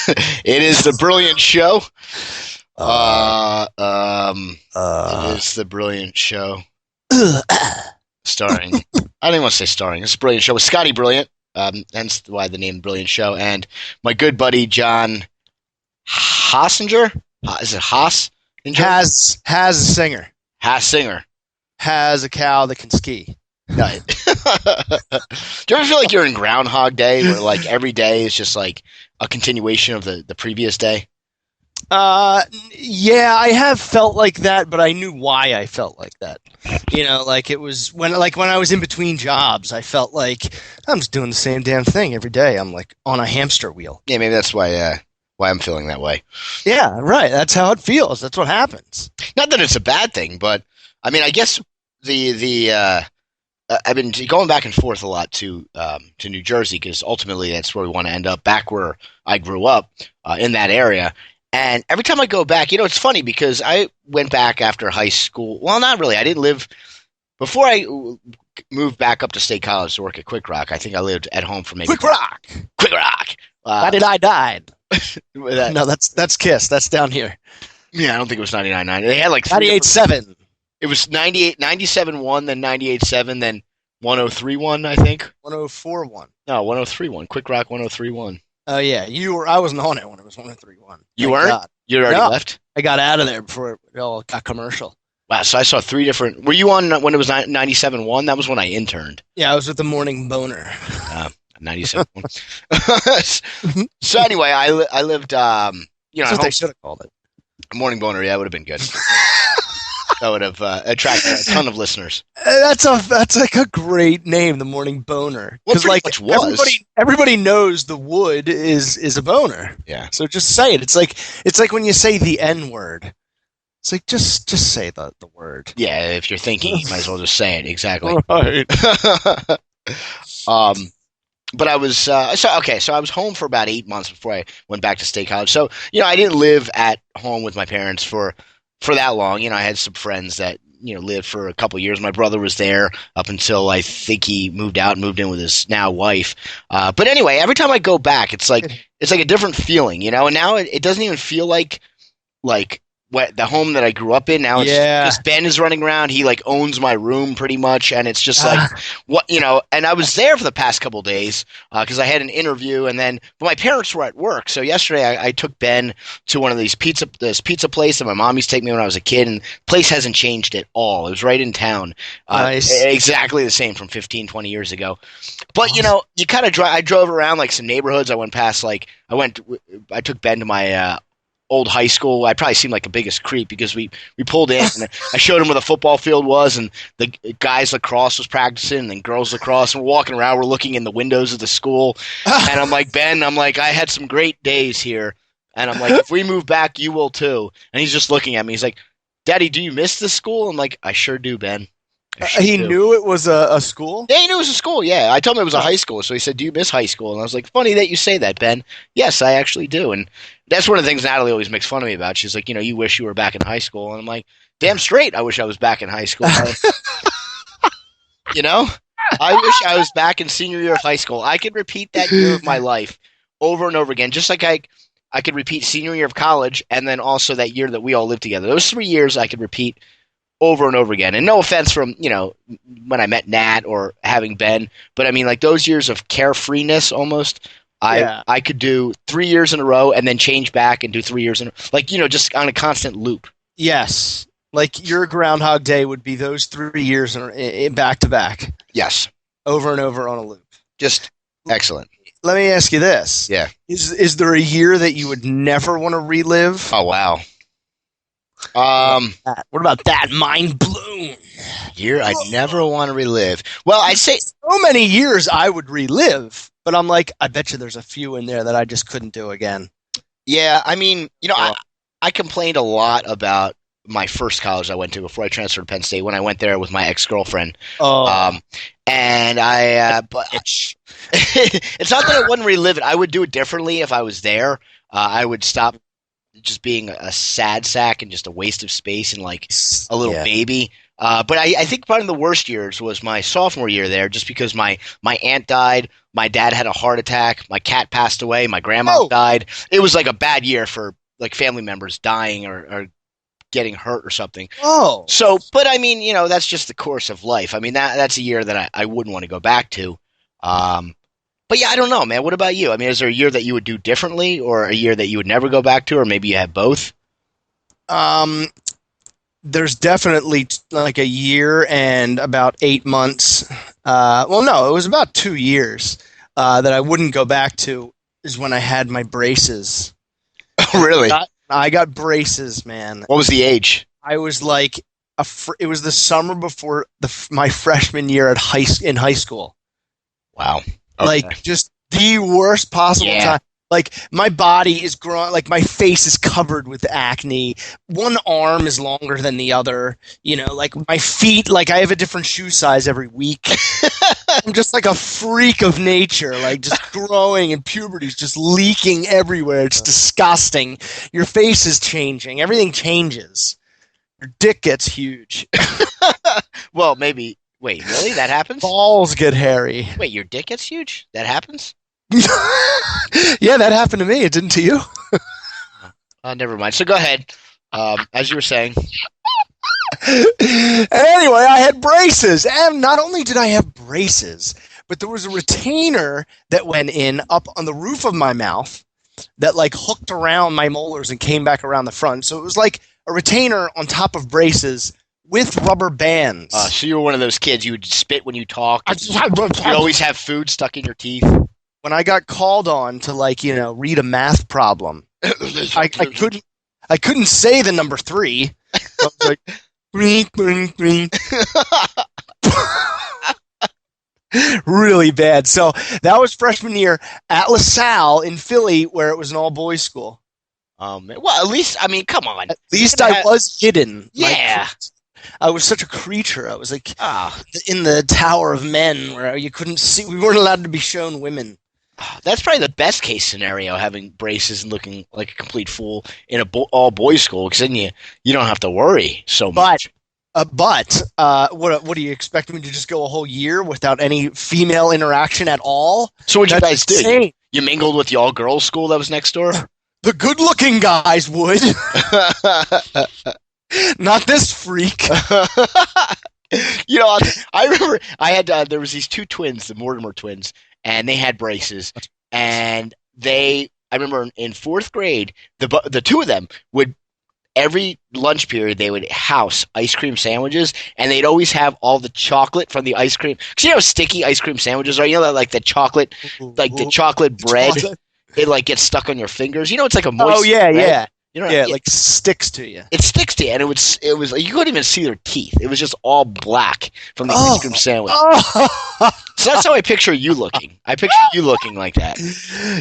It is the Brilliant Show. Uh, It is the Brilliant Show. Starring. I didn't want to say starring. It's a Brilliant Show with Scotty Brilliant. Hence why the name Brilliant Show. And my good buddy John Hassinger. Is it Haas? has a singer. Haas Singer. Has a cow that can ski. No. Do you ever feel like you're in Groundhog Day, where like every day is just like a continuation of the previous day? Yeah, I have felt like that, but I knew why I felt like that. Like it was when I was in between jobs, I felt like I'm just doing the same damn thing every day. I'm like on a hamster wheel. Yeah, maybe that's why I'm feeling that way. Yeah, right. That's how it feels. That's what happens. Not that it's a bad thing, but I mean, I guess I've been going back and forth a lot to New Jersey because ultimately that's where we want to end up, back where I grew up in that area. And every time I go back, it's funny because I went back after high school. Well, not really. I didn't live before I moved back up to State College to work at Quick Rock. I think I lived at home for maybe Quick Rock. Quick Rock. Why did I died? That, No, that's Kiss. That's down here. yeah, I don't think it was 99.9. They had like 98.7. It was 97.1, then 98.7, then 103.1, I think. 104.1. No, 103.1. Quick Rock 103.1. Oh yeah, I wasn't on it when it was 103.1. You Thank weren't? God. You already No. left? I got out of there before it all got commercial. Wow, so I saw three different. Were you on when it was 97.1? That was when I interned. Yeah, I was with the Morning Boner. 97.1. So anyway, I lived. That's what they should have called it. Morning Boner. Yeah, that would have been good. That would have attracted a ton of listeners. That's like a great name, the Morning Boner. Well, Because pretty much was. everybody knows the wood is a boner. Yeah. So just say it. It's like when you say the N word. It's like just say the word. Yeah, if you're thinking, you might as well just say it. Exactly. Right. But I was so I was home for about 8 months before I went back to State College. So I didn't live at home with my parents for that long. I had some friends that lived for a couple of years. My brother was there up until I think he moved in with his now wife. But anyway, every time I go back, it's like a different feeling, And now it doesn't even feel like the home that I grew up in. Now it's just Ben is running around. He like owns my room pretty much, and it's just like what. And I was there for the past couple of days because I had an interview, but my parents were at work. So yesterday I took Ben to one of this pizza place that my mom used to take me when I was a kid, and the place hasn't changed at all. It was right in town, Nice. exactly the same from 15, 20 years ago. But you kind of drive. I drove around like some neighborhoods. I went past I took Ben to my old high school. I probably seemed like the biggest creep because we pulled in and I showed him where the football field was and the guys lacrosse was practicing and girls lacrosse, and we're walking around, we're looking in the windows of the school and I'm like, Ben, I had some great days here, and I'm like, if we move back you will too. And he's just looking at me, he's like, Daddy, do you miss this school? I'm like, I sure do, Ben. He knew it was a school? Yeah, he knew it was a school, yeah. I told him it was a high school, so he said, do you miss high school? And I was like, funny that you say that, Ben. Yes, I actually do. And that's one of the things Natalie always makes fun of me about. She's like, you wish you were back in high school. And I'm like, damn straight, I wish I was back in high school. I wish I was back in senior year of high school. I could repeat that year of my life over and over again, just like I could repeat senior year of college and then also that year that we all lived together. Those 3 years I could repeat over and over again. And no offense from, when I met Nat or having Ben, but I mean, like those years of carefreeness almost, I could do 3 years in a row and then change back and do 3 years in just on a constant loop. Yes. Like your Groundhog Day would be those 3 years in back to back. Yes. Over and over on a loop. Just excellent. Let me ask you this. Yeah. Is there a year that you would never want to relive? Oh, wow. What about that? Mind blown. Year I never want to relive. Well, I say so many years I would relive, but I'm like, I bet you there's a few in there that I just couldn't do again. Yeah, I mean, I complained a lot about my first college I went to before I transferred to Penn State when I went there with my ex-girlfriend. Oh. And but it's not that I wouldn't relive it. I would do it differently if I was there. I would stop just being a sad sack and just a waste of space and like a little baby. But I think probably the worst years was my sophomore year there, just because my aunt died. My dad had a heart attack. My cat passed away. My grandma Oh, died. It was like a bad year for like family members dying or getting hurt or something. oh. So, but I mean, that's just the course of life. I mean, that's a year that I wouldn't want to go back to. Um, but yeah, I don't know, man. What about you? I mean, is there a year that you would do differently, or a year that you would never go back to, or maybe you have both? Um, there's definitely like a year and about 8 months. Well, no, it was about 2 years that I wouldn't go back to is when I had my braces. Really? I got braces, man. What was the age? I was like it was the summer before my freshman year in high school. Wow. Okay. Like just the worst possible Yeah. time. Like my body is growing, like my face is covered with acne. One arm is longer than the other. Like my feet, like I have a different shoe size every week. I'm just like a freak of nature, like just growing and puberty's just leaking everywhere. It's disgusting. Your face is changing. Everything changes. Your dick gets huge. Well, maybe. Wait, really? That happens? Balls get hairy. Wait, your dick gets huge? That happens? Yeah, that happened to me. It didn't to you? Never mind. So go ahead. As you were saying. Anyway, I had braces. And not only did I have braces, but there was a retainer that went in up on the roof of my mouth that like hooked around my molars and came back around the front. So it was like a retainer on top of braces with rubber bands. So you were one of those kids. You would spit when you talked. You always have food stuck in your teeth. When I got called on to read a math problem, I couldn't say the number 3. I was like, bring, bring. Really bad. So that was freshman year at LaSalle in Philly, where it was an all-boys school. Well, at least, I mean, come on. At least I was hidden. Yeah. I was such a creature. I was like in the Tower of Men, where you couldn't see. We weren't allowed to be shown women. That's probably the best case scenario, having braces and looking like a complete fool in a all boys school, because then you don't have to worry so much. But what do you expect me to just go a whole year without any female interaction at all? So what did you guys do? Insane. You mingled with the all girls school that was next door? The good-looking guys would. Not this freak. I remember there was these 2 twins, the Mortimer twins, and they had braces, and I remember in 4th grade, the 2 of them would, every lunch period, they would house ice cream sandwiches, and they'd always have all the chocolate from the ice cream. Because you know how sticky ice cream sandwiches are? You know, like the chocolate bread, it like gets stuck on your fingers. It's like a moist. Oh yeah, bread. yeah. It like sticks to you. It sticks to you, and it was like you couldn't even see their teeth. It was just all black from the ice cream sandwich. Oh. So that's how I picture you looking. I picture you looking like that.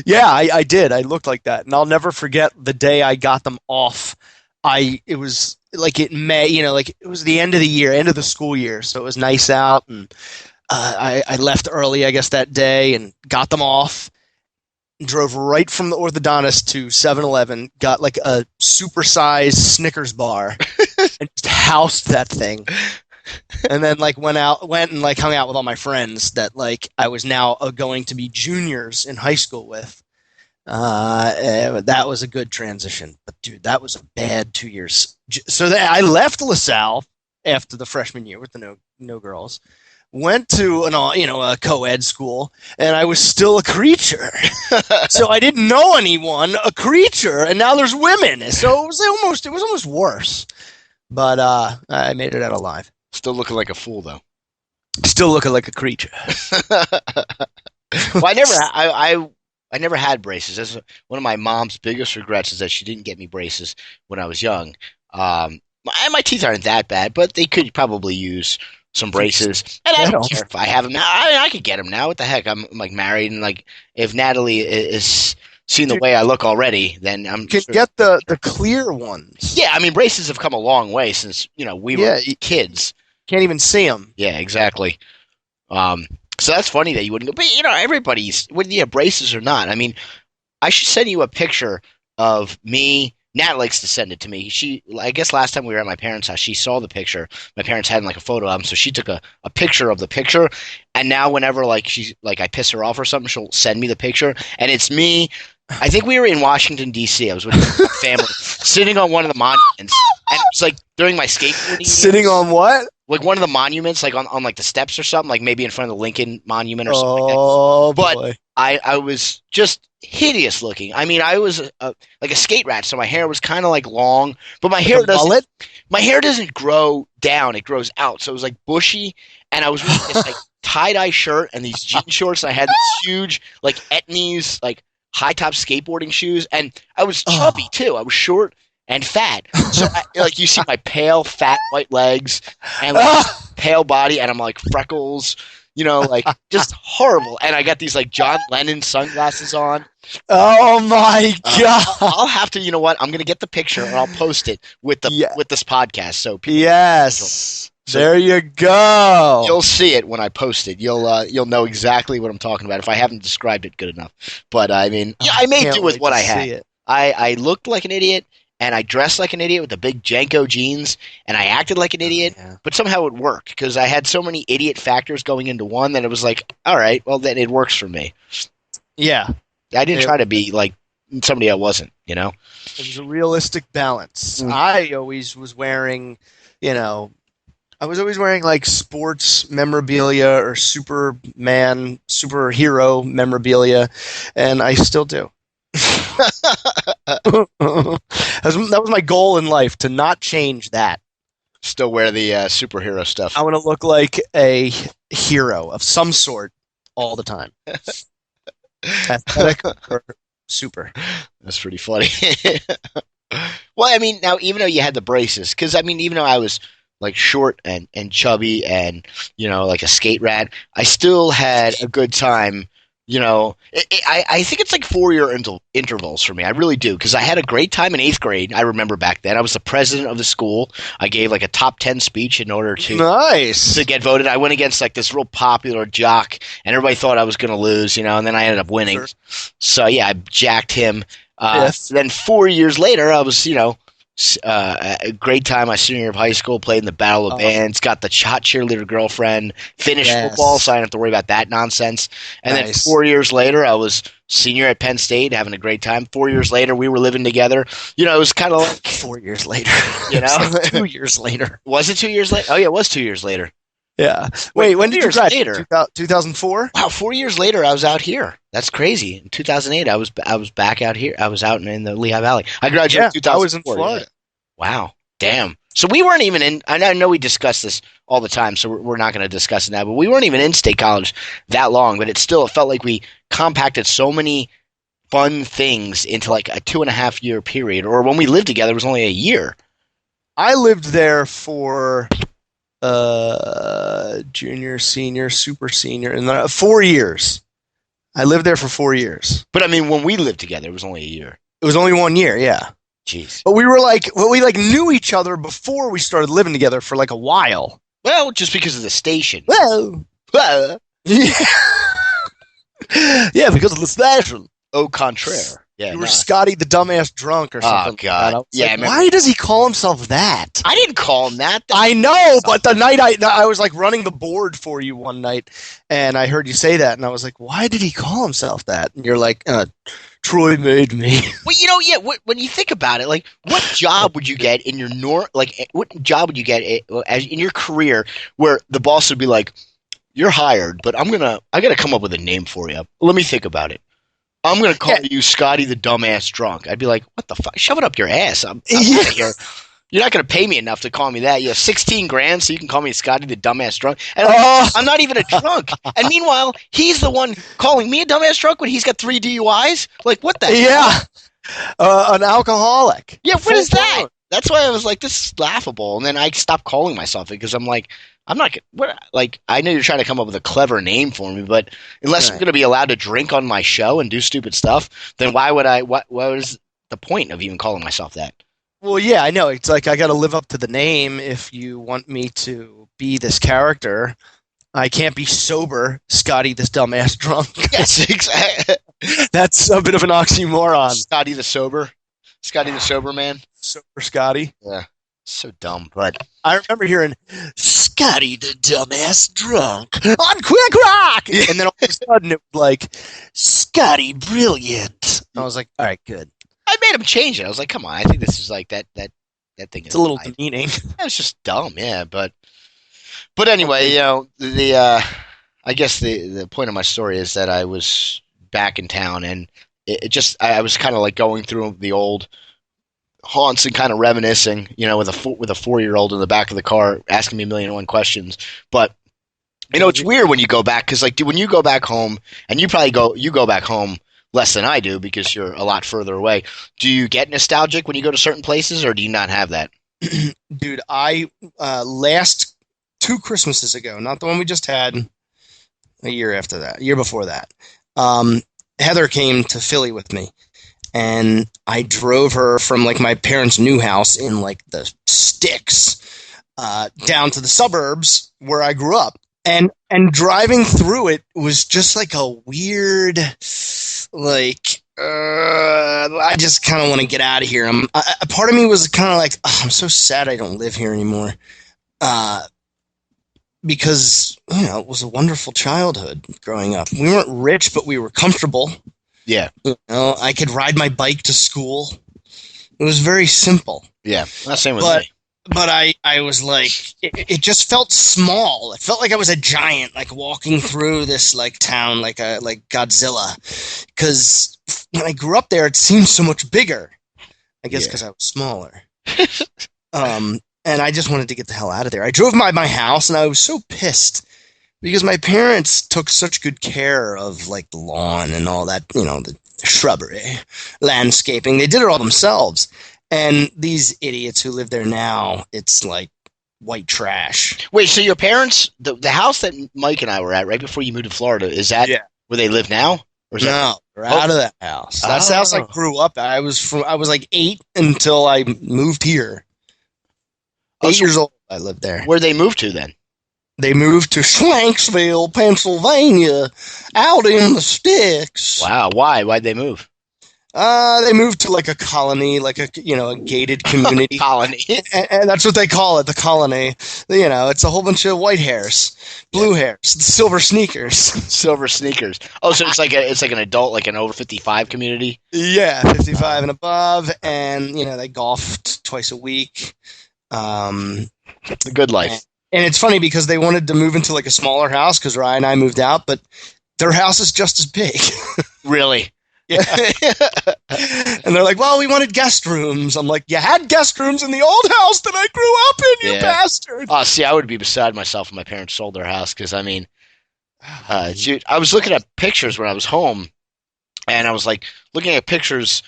Yeah, I did. I looked like that, and I'll never forget the day I got them off. It was like it was the end of the year, end of the school year, so it was nice out, and I left early, I guess, that day, and got them off. Drove right from the orthodontist to 7-Eleven, got like a supersized Snickers bar, and just housed that thing. And then went and hung out with all my friends that I was now going to be juniors in high school with. That was a good transition, but dude, that was a bad 2 years. So I left LaSalle after the freshman year with the no girls. Went to a co-ed school, and I was still a creature. So I didn't know anyone, a creature, and now there's women. So it was almost worse. But I made it out alive. Still looking like a fool, though. Still looking like a creature. Well, I never had braces. That's one of my mom's biggest regrets, is that she didn't get me braces when I was young. My teeth aren't that bad, but they could probably use some braces, and I don't care if I have them now. I could get them now. What the heck? I'm married, and if Natalie is seeing the way I look already, then I'm can get the clear ones. Yeah, I mean, braces have come a long way since we were kids. Can't even see them. Yeah, exactly. So that's funny that you wouldn't go. But everybody's, whether you have braces or not. I mean, I should send you a picture of me Nat likes to send it to me. I guess last time we were at my parents' house, she saw the picture. My parents had like a photo album, so she took a picture of the picture. And now whenever like she's like I piss her off or something, she'll send me the picture, and it's me. I think we were in Washington D.C. I was with my family, sitting on one of the monuments, and it was like during my skateboarding. Sitting on what? Like one of the monuments, like on like the steps or something, like maybe in front of the Lincoln Monument or something like that. Oh But boy! I was just hideous looking. I mean, I was like a skate rat, so my hair was kind of like long, but my hair doesn't grow down; it grows out. So it was like bushy, and I was wearing this like tie dye shirt and these jean shorts. And I had this huge like Etnies like high top skateboarding shoes, and I was chubby too. I was short and fat. So like you see my pale fat white legs and like pale body, and I'm like freckles. Like just horrible. And I got these like John Lennon sunglasses on. Oh my god! I'll have to. You know what? I'm gonna get the picture and I'll post it with with this podcast. So yes, there you go. You'll see it when I post it. You'll know exactly what I'm talking about if I haven't described it good enough. But I mean, yeah, I made do with what I had. I looked like an idiot. And I dressed like an idiot with the big Janko jeans, and I acted like an idiot, but somehow it worked because I had so many idiot factors going into one that it was like, all right, well, then it works for me. Yeah. I didn't try to be like somebody I wasn't, It was a realistic balance. I always was wearing, I was always wearing like sports memorabilia or Superman, superhero memorabilia, and I still do. That was my goal in life, to not change that. Still wear the superhero stuff. I want to look like a hero of some sort all the time. Aesthetic or super. That's pretty funny. Well, I mean, now even though you had the braces, because I mean, even though I was like short and chubby and like a skate rat, I still had a good time. I think it's like 4-year intervals for me. I really do, because I had a great time in 8th grade. I remember back then. I was the president of the school. I gave like a top 10 speech in order to get voted. I went against like this real popular jock, and everybody thought I was going to lose, and then I ended up winning. Sure. So yeah, I jacked him. Then 4 years later, I was, a great time. My senior year of high school, played in the Battle of Bands, got the hot cheerleader girlfriend, finished football, so I didn't have to worry about that nonsense. And then 4 years later, I was senior at Penn State, having a great time. 4 years later, we were living together. It was kind of like 4 years later. 2 years later. Was it 2 years later? Oh yeah, it was 2 years later. Yeah. Wait, when did you graduate? 2004? Wow, 4 years later, I was out here. That's crazy. In 2008, I was back out here. I was out in the Lehigh Valley. I graduated in 2004. I was in Florida. Yeah. Wow. Damn. So we weren't even in. I know we discuss this all the time, so we're not going to discuss it now. But we weren't even in State College that long. But it felt like we compacted so many fun things into like a 2.5-year period. Or when we lived together, it was only a year. I lived there for junior, senior, super senior, and 4 years. I lived there for 4 years. But I mean, when we lived together, it was only a year. It was only 1 year, yeah. Jeez. But we knew each other before we started living together for like a while. Well, just because of the station. Well. Yeah. Yeah, because of the station. Au contraire. Yeah, you were Scotty the dumbass drunk or something. Oh, God. Like yeah, why does he call himself that? I didn't call him that. I know, but the night I was like running the board for you one night, and I heard you say that, and I was like, why did he call himself that? And you're like, Troy made me. Well, when you think about it, like, what job would you get in your what job would you get in your career where the boss would be like, you're hired, but I gotta come up with a name for you. Let me think about it. I'm going to call you Scotty the dumbass drunk. I'd be like, what the fuck? Shove it up your ass. I'm out of here. You're not going to pay me enough to call me that. You have 16 grand so you can call me Scotty the dumbass drunk. And I'm not even a drunk. And meanwhile, he's the one calling me a dumbass drunk when he's got 3 DUIs? Like, what the hell? An alcoholic. Yeah, what is that? That's why I was like, this is laughable. And then I stopped calling myself it because I'm like, I'm not I know you're trying to come up with a clever name for me, but unless I'm going to be allowed to drink on my show and do stupid stuff, then why would I? What was the point of even calling myself that? Well, yeah, I know. It's like I got to live up to the name if you want me to be this character. I can't be sober, Scotty, this dumbass drunk. Yes, exactly. That's a bit of an oxymoron. Scotty the sober. Scotty the sober man. Sober Scotty. Yeah, so dumb. But I remember hearing Scotty the dumbass drunk on Quick Rock, and then all of a sudden it was like Scotty brilliant. I was like, all right, good. I made him change it. I was like, come on, I think this is like that thing. It's a little demeaning. It's just dumb, yeah. But anyway, I guess the point of my story is that I was back in town, and it just I was kind of like going through the old haunts and kind of reminiscing, with a 4-year-old in the back of the car asking me a million and one questions. But it's weird when you go back, because like when you go back home, and you go back home less than I do because you're a lot further away. Do you get nostalgic when you go to certain places, or do you not have that? Dude, I last 2 Christmases ago, not the one we just had, a year before that, Heather came to Philly with me, and I drove her from like my parents' new house in like the sticks down to the suburbs where I grew up. And driving through it was just like a weird, like, I just kind of want to get out of here. A part of me was kind of like, oh, I'm so sad I don't live here anymore. Because, it was a wonderful childhood growing up. We weren't rich, but we were comfortable. Yeah. I could ride my bike to school. It was very simple. Yeah, same with me. But I was like, it just felt small. It felt like I was a giant, like walking through this like town, like Godzilla. Because when I grew up there, it seemed so much bigger. I guess because I was smaller. And I just wanted to get the hell out of there. I drove by my house, and I was so pissed because my parents took such good care of like the lawn and all that, the shrubbery, landscaping. They did it all themselves. And these idiots who live there now, it's like white trash. Wait, so your parents, the house that Mike and I were at right before you moved to Florida, is that where they live now? Or is no, we're out of that house. That's the house I grew up at. I was like 8 until I moved here. 8 years old, I lived there. Where'd they move to then? They moved to Schlanksville, Pennsylvania, out in the sticks. Wow, why? Why'd they move? They moved to like a colony, like a gated community. Colony. And that's what they call it, the colony. It's a whole bunch of white hairs, blue hairs, silver sneakers. Silver sneakers. Oh, so it's like an adult, like an over 55 community? Yeah, 55 and above, and they golfed twice a week. A good life. And it's funny because they wanted to move into like a smaller house because Ryan and I moved out, but their house is just as big. Really? Yeah. And they're like, well, we wanted guest rooms. I'm like, you had guest rooms in the old house that I grew up in, you bastard. Oh, see, I would be beside myself if my parents sold their house because, dude, I was looking at pictures when I was home, and I was like looking at pictures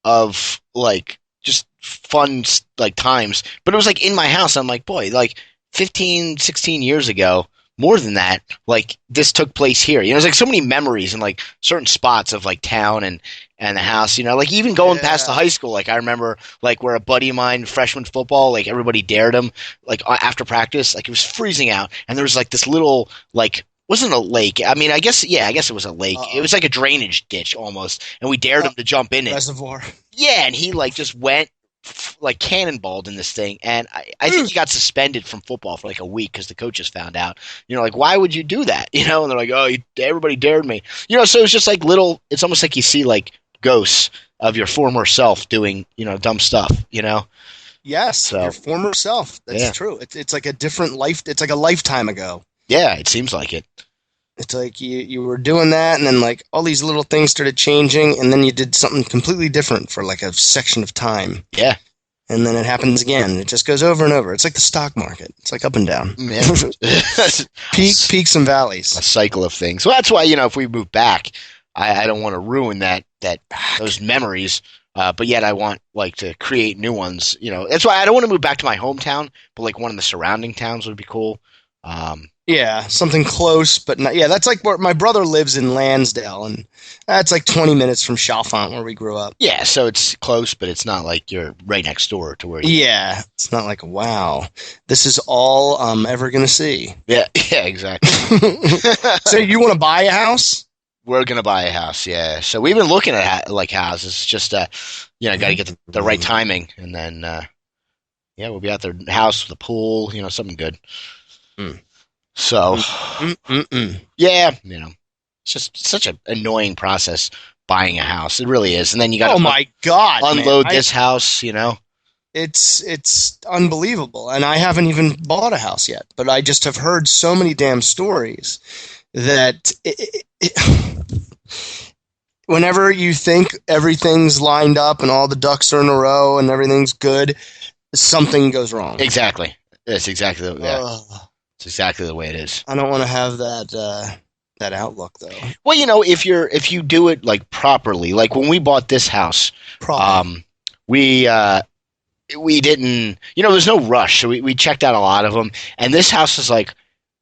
of like just fun like times, but it was like in my house. I'm like, boy, like 15, 16 years ago, more than that, like this took place here. There's like so many memories and like certain spots of like town and the house, like even going past the high school. Like I remember like where a buddy of mine, freshman football, like everybody dared him like after practice, like it was freezing out. And there was like this little, like, wasn't a lake. I mean, I guess it was a lake. It was like a drainage ditch almost. And we dared him to jump in it. Reservoir. Yeah. And he like just went like cannonballed in this thing, and I think he got suspended from football for like a week because the coaches found out. Like, why would you do that? And they're like, oh, everybody dared me. So it's just like little. It's almost like you see like ghosts of your former self doing dumb stuff. Yes, your former self. That's true. It's like a different life. It's like a lifetime ago. Yeah, it seems like it. It's like you were doing that, and then like all these little things started changing, and then you did something completely different for like a section of time. Yeah. And then it happens again. It just goes over and over. It's like the stock market. It's like up and down. Yeah. Peaks and valleys. A cycle of things. Well, that's why, if we move back, I don't want to ruin those memories. But yet I want like to create new ones. That's why I don't want to move back to my hometown, but like one of the surrounding towns would be cool. Yeah, something close, but not. Yeah, that's like where my brother lives in Lansdale, and that's like 20 minutes from Chalfont, where we grew up. Yeah, so it's close, but it's not like you're right next door to where you. Yeah, it's not like, wow, this is all I'm ever gonna see. Yeah, exactly. So you want to buy a house? We're gonna buy a house, yeah. So we've been looking at like houses. It's just got to get the right timing, and then yeah, we'll be out there, house with a pool, something good. Mm. So Mm. yeah, it's just such an annoying process buying a house. It really is, and then you got Oh to my God, man. unload this house. It's unbelievable. And I haven't even bought a house yet, but I just have heard so many damn stories that whenever you think everything's lined up and all the ducks are in a row and everything's good, something goes wrong. Exactly. That's exactly yeah. Ugh. It's exactly the way it is. I don't want to have that outlook though. Well, if you do it like properly, like when we bought this house, we we didn't, there's no rush, so we checked out a lot of them, and this house is like,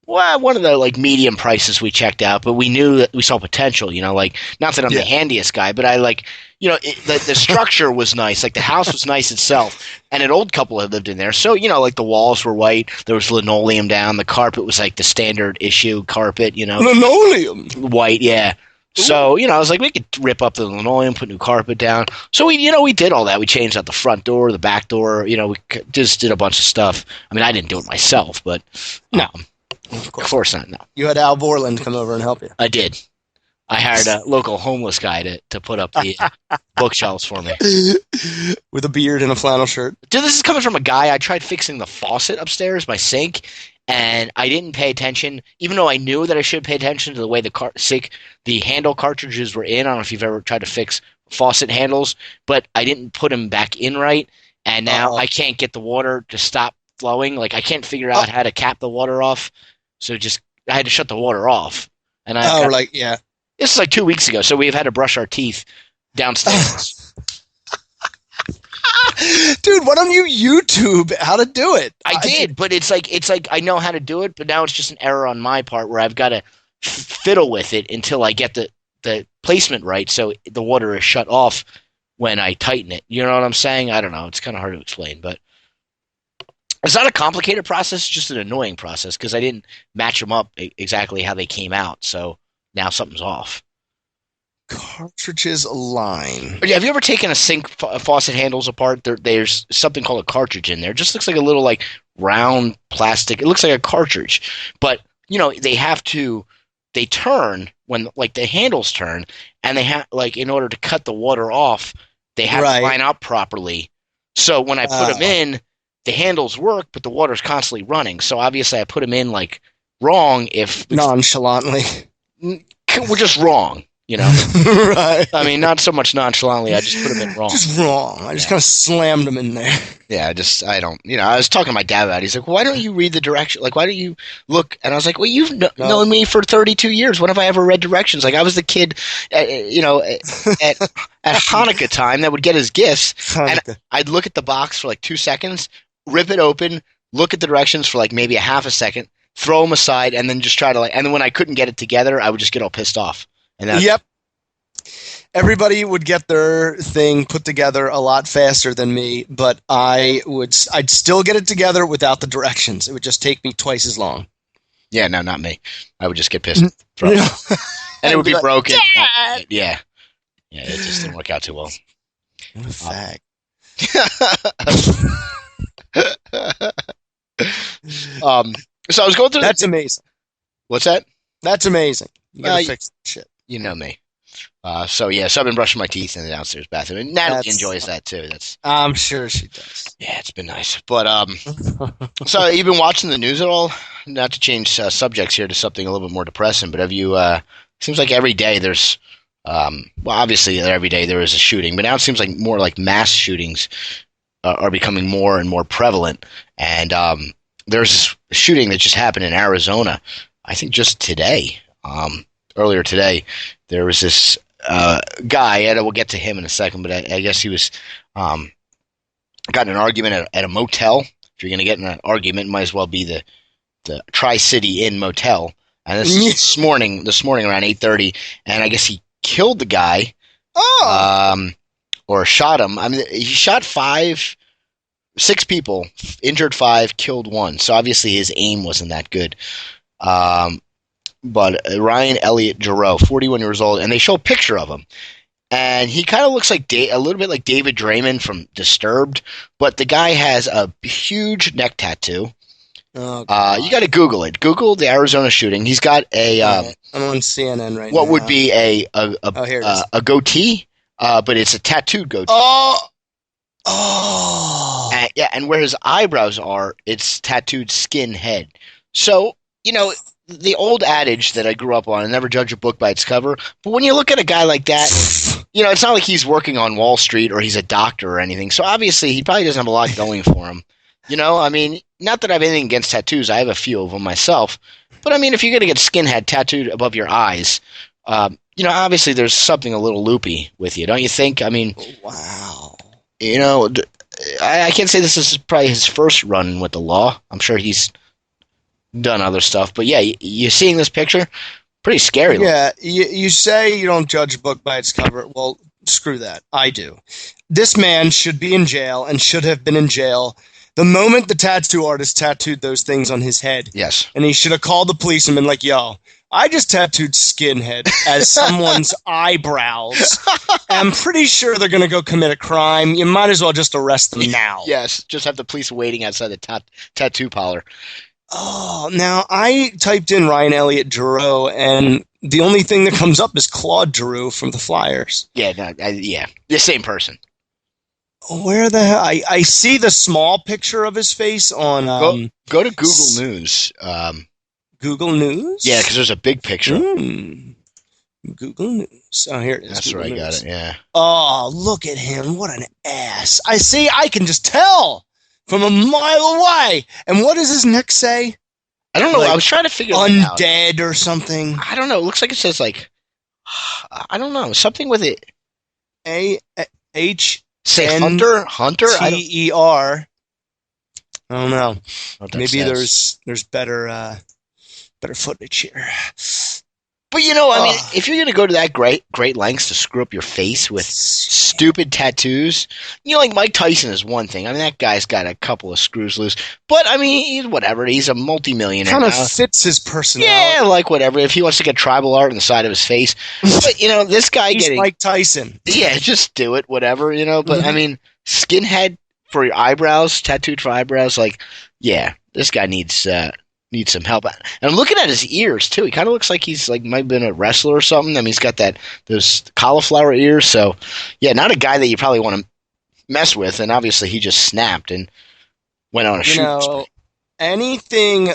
well, one of the like medium prices we checked out, but we knew that we saw potential. Like, not that I'm the handiest guy, but I like, the structure was nice, like the house was nice itself, and an old couple had lived in there, so like the walls were white, there was linoleum down, the carpet was like the standard issue carpet, linoleum, white, yeah. So, I was like, we could rip up the linoleum, put new carpet down. So we did all that. We changed out the front door, the back door. We just did a bunch of stuff. I mean, I didn't do it myself, but no, of course not. No, you had Al Borland come over and help you. I did. I hired a local homeless guy to put up the bookshelves for me with a beard and a flannel shirt. Dude, this is coming from a guy. I tried fixing the faucet upstairs, my sink, and I didn't pay attention, even though I knew that I should pay attention to the way the handle cartridges were in. I don't know if you've ever tried to fix faucet handles, but I didn't put them back in right, and now I can't get the water to stop flowing. Like, I can't figure out how to cap the water off, so I had to shut the water off. And this is like 2 weeks ago, so we've had to brush our teeth downstairs. Dude, why don't you YouTube how to do it? I did, but it's like I know how to do it, but now it's just an error on my part where I've got to fiddle with it until I get the placement right, so the water is shut off when I tighten it. You know what I'm saying? I don't know. It's kind of hard to explain, but it's not a complicated process. It's just an annoying process because I didn't match them up exactly how they came out, so now something's off. Cartridges align. Have you ever taken a sink faucet handles apart? There's something called a cartridge in there. It just looks like a little like round plastic. It looks like a cartridge, but they turn when like the handles turn, and they have like in order to cut the water off, they have to line up properly. So when I put them in, the handles work, but the water's constantly running. So obviously I put them in like wrong. If nonchalantly, we're just wrong. Right. I mean, not so much nonchalantly. I just put them in wrong. Just wrong. I just kind of slammed them in there. Yeah, I don't. I was talking to my dad about it. He's like, "Why don't you read the direction? Like, why don't you look?" And I was like, "Well, you've known me for 32 years. When have I ever read directions? Like, I was the kid, at Hanukkah time that would get his gifts, and I'd look at the box for like 2 seconds, rip it open, look at the directions for like maybe a half a second, throw them aside, and then just try to and then when I couldn't get it together, I would just get all pissed off." Yep. Everybody would get their thing put together a lot faster than me, but I'd still get it together without the directions. It would just take me twice as long. Yeah, no, not me. I would just get pissed. And it would be broken. Dad! Yeah, it just didn't work out too well. What a fag. So I was going through. That's amazing. What's that? That's amazing. You gotta fix that shit. You know me. So I've been brushing my teeth in the downstairs bathroom, and Natalie enjoys that too. I'm sure she does. Yeah, it's been nice. But so you've been watching the news at all? Not to change subjects here to something a little bit more depressing, but have you? Seems like every day there's, obviously every day there is a shooting, but now it seems like more like mass shootings are becoming more and more prevalent. And there's a shooting that just happened in Arizona. I think just today. Earlier today, there was this guy, and we'll get to him in a second, but I guess he was got in an argument at a motel. If you're going to get in an argument, it might as well be the Tri-City Inn motel. And this morning around 8:30, and I guess he killed the guy, or shot him. I mean, he shot 6 people, injured 5, killed 1. So obviously his aim wasn't that good. but Ryan Elliott Giroux, 41 years old, and they show a picture of him. And he kind of looks like a little bit like David Draymond from Disturbed, but the guy has a huge neck tattoo. Oh, you got to Google it. Google the Arizona shooting. He's got a I'm on CNN right what now. would be here it is. a goatee, but it's a tattooed goatee. Yeah, and where his eyebrows are, it's tattooed skin head. So, the old adage that I grew up on, never judge a book by its cover. But when you look at a guy like that, it's not like he's working on Wall Street or he's a doctor or anything. So obviously he probably doesn't have a lot going for him. I mean, not that I have anything against tattoos. I have a few of them myself. But I mean, if you're going to get skinhead tattooed above your eyes, obviously there's something a little loopy with you, don't you think? I mean, wow. I can't say this is probably his first run with the law. I'm sure he's done other stuff. But yeah, you seeing this picture? Pretty scary. Yeah, you say you don't judge a book by its cover. Well, screw that. I do. This man should be in jail and should have been in jail the moment the tattoo artist tattooed those things on his head. Yes. And he should have called the police and been like, yo, I just tattooed skinhead as someone's eyebrows. I'm pretty sure they're going to go commit a crime. You might as well just arrest them now. Yes, just have the police waiting outside the tattoo parlor. Oh, now I typed in Ryan Elliott Giroux, and the only thing that comes up is Claude Giroux from the Flyers. Yeah, the same person. Where the hell? I see the small picture of his face on... Go to Google News. Google News? Yeah, because there's a big picture. Google News. Oh, here it is. That's Google where I News. got it, yeah. Oh, look at him. What an ass. I can just tell from a mile away. And what does his neck say? I don't know. I was trying to figure that out. Undead or something. I don't know. It looks like it says I don't know. Something with it. H Say N Hunter? T-E-R. I don't know. Maybe says. there's better footage here. But I mean, if you're going to go to that great lengths to screw up your face with stupid tattoos, like Mike Tyson is one thing. I mean, that guy's got a couple of screws loose. But I mean, he's whatever. He's a multimillionaire. Kind of fits his personality. Yeah, like whatever. If he wants to get tribal art on the side of his face, but this guy he's Mike Tyson. Yeah, just do it, whatever. But I mean, skinhead for your eyebrows, tattooed for eyebrows, yeah, this guy needs some help. And I'm looking at his ears too. He kind of looks like he's might have been a wrestler or something. I mean, he's got those cauliflower ears. So yeah, not a guy that you probably want to mess with. And obviously, he just snapped and went on a shoot. Anything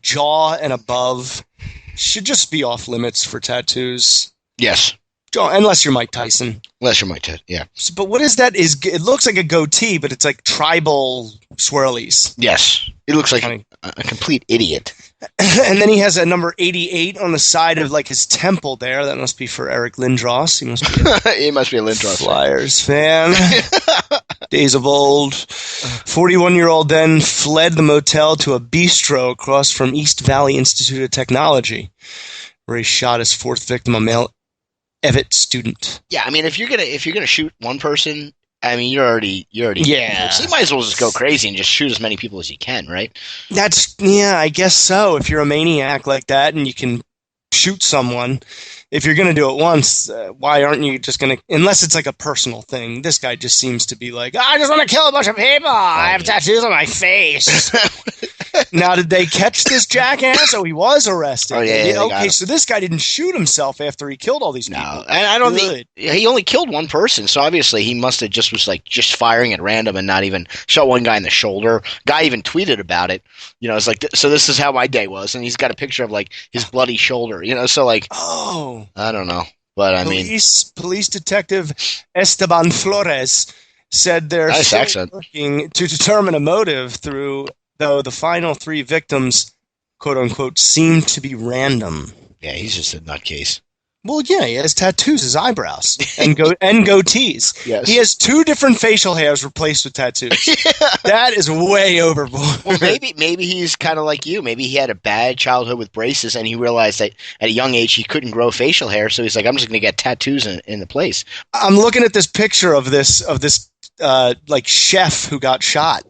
jaw and above should just be off limits for tattoos. Yes. Unless you're Mike Tyson. Yeah. But what is that? It looks like a goatee, but it's like tribal swirlies. Yes. It looks like a complete idiot. And then he has a number 88 on the side of his temple there. That must be for Eric Lindros. He must be a Lindros Flyers fan. Days of old. 41-year-old then fled the motel to a bistro across from East Valley Institute of Technology, where he shot his fourth victim, a male Evet student. Yeah, I mean, if you're gonna shoot one person, I mean, you're already. Yeah. So you might as well just go crazy and just shoot as many people as you can, right? I guess so. If you're a maniac like that and you can shoot someone, if you're gonna do it once, why aren't you just gonna? Unless it's a personal thing. This guy just seems to be I just want to kill a bunch of people. I have tattoos on my face. Now, did they catch this jackass? Oh, he was arrested. Oh, yeah. Okay, so this guy didn't shoot himself after he killed all these people. No, and I don't think he only killed one person. So obviously he must have just firing at random and not even shot one guy in the shoulder. Guy even tweeted about it. It's so this is how my day was, and he's got a picture of his bloody shoulder. So oh, I don't know, but I mean, police detective Esteban Flores said they're still working to determine a motive though the final three victims, quote unquote, seem to be random. Yeah, he's just a nutcase. Well, yeah, he has tattoos, his eyebrows, and goatees. Yes. He has 2 different facial hairs replaced with tattoos. Yeah. That is way overboard. Well, maybe he's kind of like you. Maybe he had a bad childhood with braces, and he realized that at a young age he couldn't grow facial hair, so he's like, I'm just going to get tattoos in the place. I'm looking at this picture of this chef who got shot.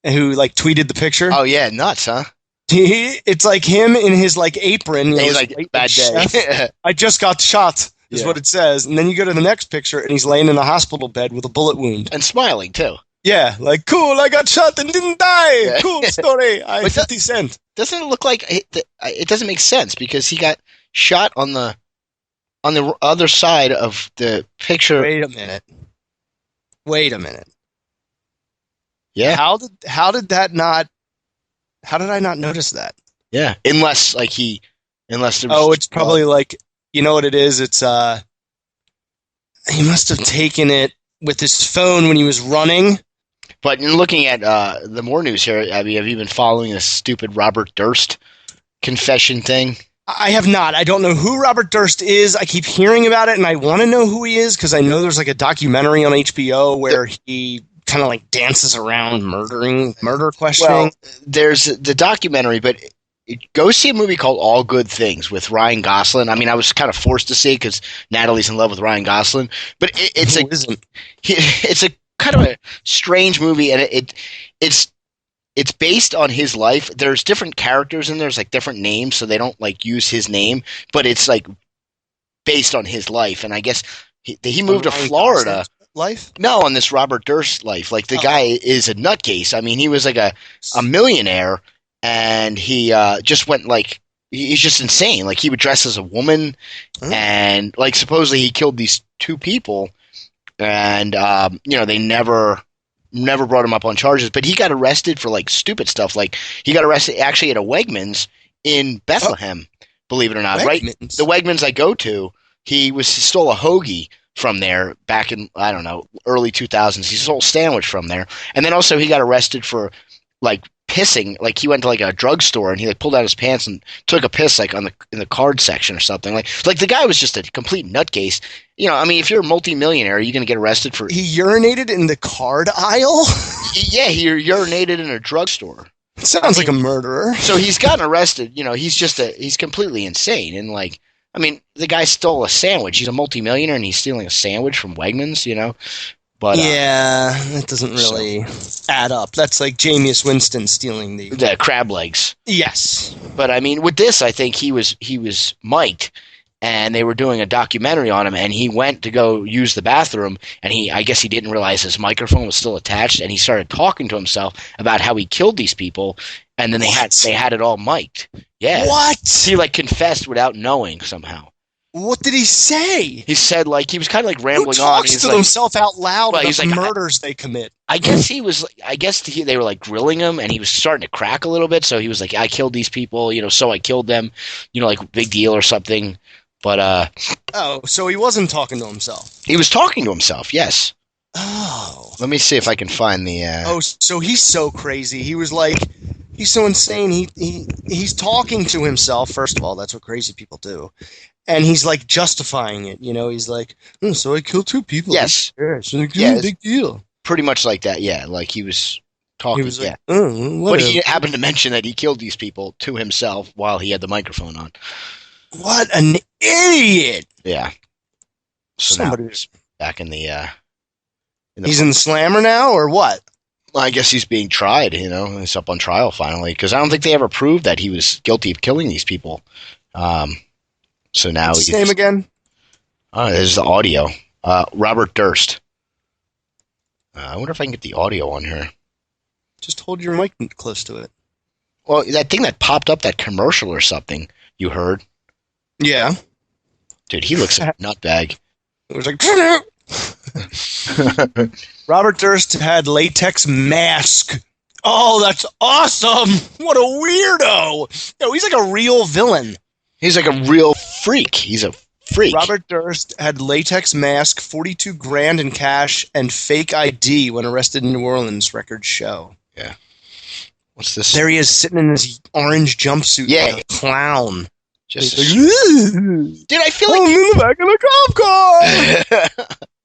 And who tweeted the picture? Oh yeah, nuts, huh? It's like him in his like apron. You know, He's his like, white, bad chef. day. I just got shot, is Yeah. what it says. And then you go to the next picture, and he's laying in a hospital bed with a bullet wound. And smiling too. Yeah, like cool. I got shot and didn't die. Yeah. Cool story. I But 50 cent. Doesn't it look like it doesn't make sense because he got shot on the other side of the picture. Wait a minute. Wait a minute. Yeah. How did that not? How did I not notice that? Yeah. Unless there was Oh, it's probably like, you know what it is? It's he must have taken it with his phone when he was running. But in looking at the more news here, I mean, have you been following this stupid Robert Durst confession thing? I have not. I don't know who Robert Durst is. I keep hearing about it, and I want to know who he is because I know there's like a documentary on HBO where he kind of like dances around murder questioning. Well, there's the documentary, but go see a movie called All Good Things with Ryan Gosling. I mean, I was kind of forced to see it because Natalie's in love with Ryan Gosling, but it's Who isn't? it's a kind of a strange movie, and it's based on his life. There's different characters in there's like different names, so they don't like use his name, but it's like based on his life. And I guess he moved to Ryan Florida. Gosling's life? No, on this Robert Durst life. Like the guy is a nutcase. I mean, he was like a millionaire, and he just went like he's just insane. Like he would dress as a woman, and like supposedly he killed these two people, and they never brought him up on charges. But he got arrested for like stupid stuff. Like he got arrested actually at a Wegmans in Bethlehem. Believe it or not, right? The Wegmans I go to, he stole a hoagie from there back in, I don't know, early 2000s. He stole a sandwich from there. And then also he got arrested for like pissing. Like he went to like a drugstore and he like pulled out his pants and took a piss like in the card section or something. Like the guy was just a complete nutcase. You know, I mean, if you're a multimillionaire, are you going to get arrested for? He urinated in the card aisle? Yeah, he urinated in a drugstore. Sounds like a murderer. So he's gotten arrested. You know, he's completely insane. And like, I mean, the guy stole a sandwich. He's a multimillionaire and he's stealing a sandwich from Wegmans, you know? But yeah, that doesn't really add up. That's like Jameis Winston stealing the crab legs. Yes. But I mean, with this, I think he was mic'd, and they were doing a documentary on him, and he went to go use the bathroom, and I guess he didn't realize his microphone was still attached, and he started talking to himself about how he killed these people, and then they had it all mic'd. Yeah. What? He like confessed without knowing somehow. What did he say? He said like he was kind of like rambling Who on. talks He's to like, himself out loud about he's the like, murders they commit? I guess he was. I guess they were like grilling him, and he was starting to crack a little bit. So he was like, "I killed these people, you know. So I killed them, you know, like big deal or something." But so he wasn't talking to himself. he was talking to himself. Yes. Oh. Let me see if I can find the. Oh, so he's so crazy. He was like, he's so insane. He's talking to himself. First of all, that's what crazy people do. And he's like justifying it, you know. He's like, so I killed two people. Yes. It's a big deal. Pretty much like that. Yeah, like he was talking. He was like, but he happened to mention that he killed these people to himself while he had the microphone on. What an idiot! Yeah. So Somebody now he's back in the. He's in the slammer now, or what? I guess he's being tried. You know, he's up on trial finally because I don't think they ever proved that he was guilty of killing these people. So now What's his name again? There's the audio. Robert Durst. I wonder if I can get the audio on here. Just hold your mic close to it. Well, that thing that popped up, that commercial or something, you heard? Yeah. Dude, he looks like a nutbag. It was like... Robert Durst had latex mask. Oh, that's awesome! What a weirdo! Yo, he's like a real villain. He's like a real freak. He's a freak. Robert Durst had latex mask, $42,000 in cash, and fake ID when arrested in New Orleans, records show. Yeah. What's this? There he is, sitting in his orange jumpsuit like a clown. Just like, dude, I feel like I'm in the back of the cop car.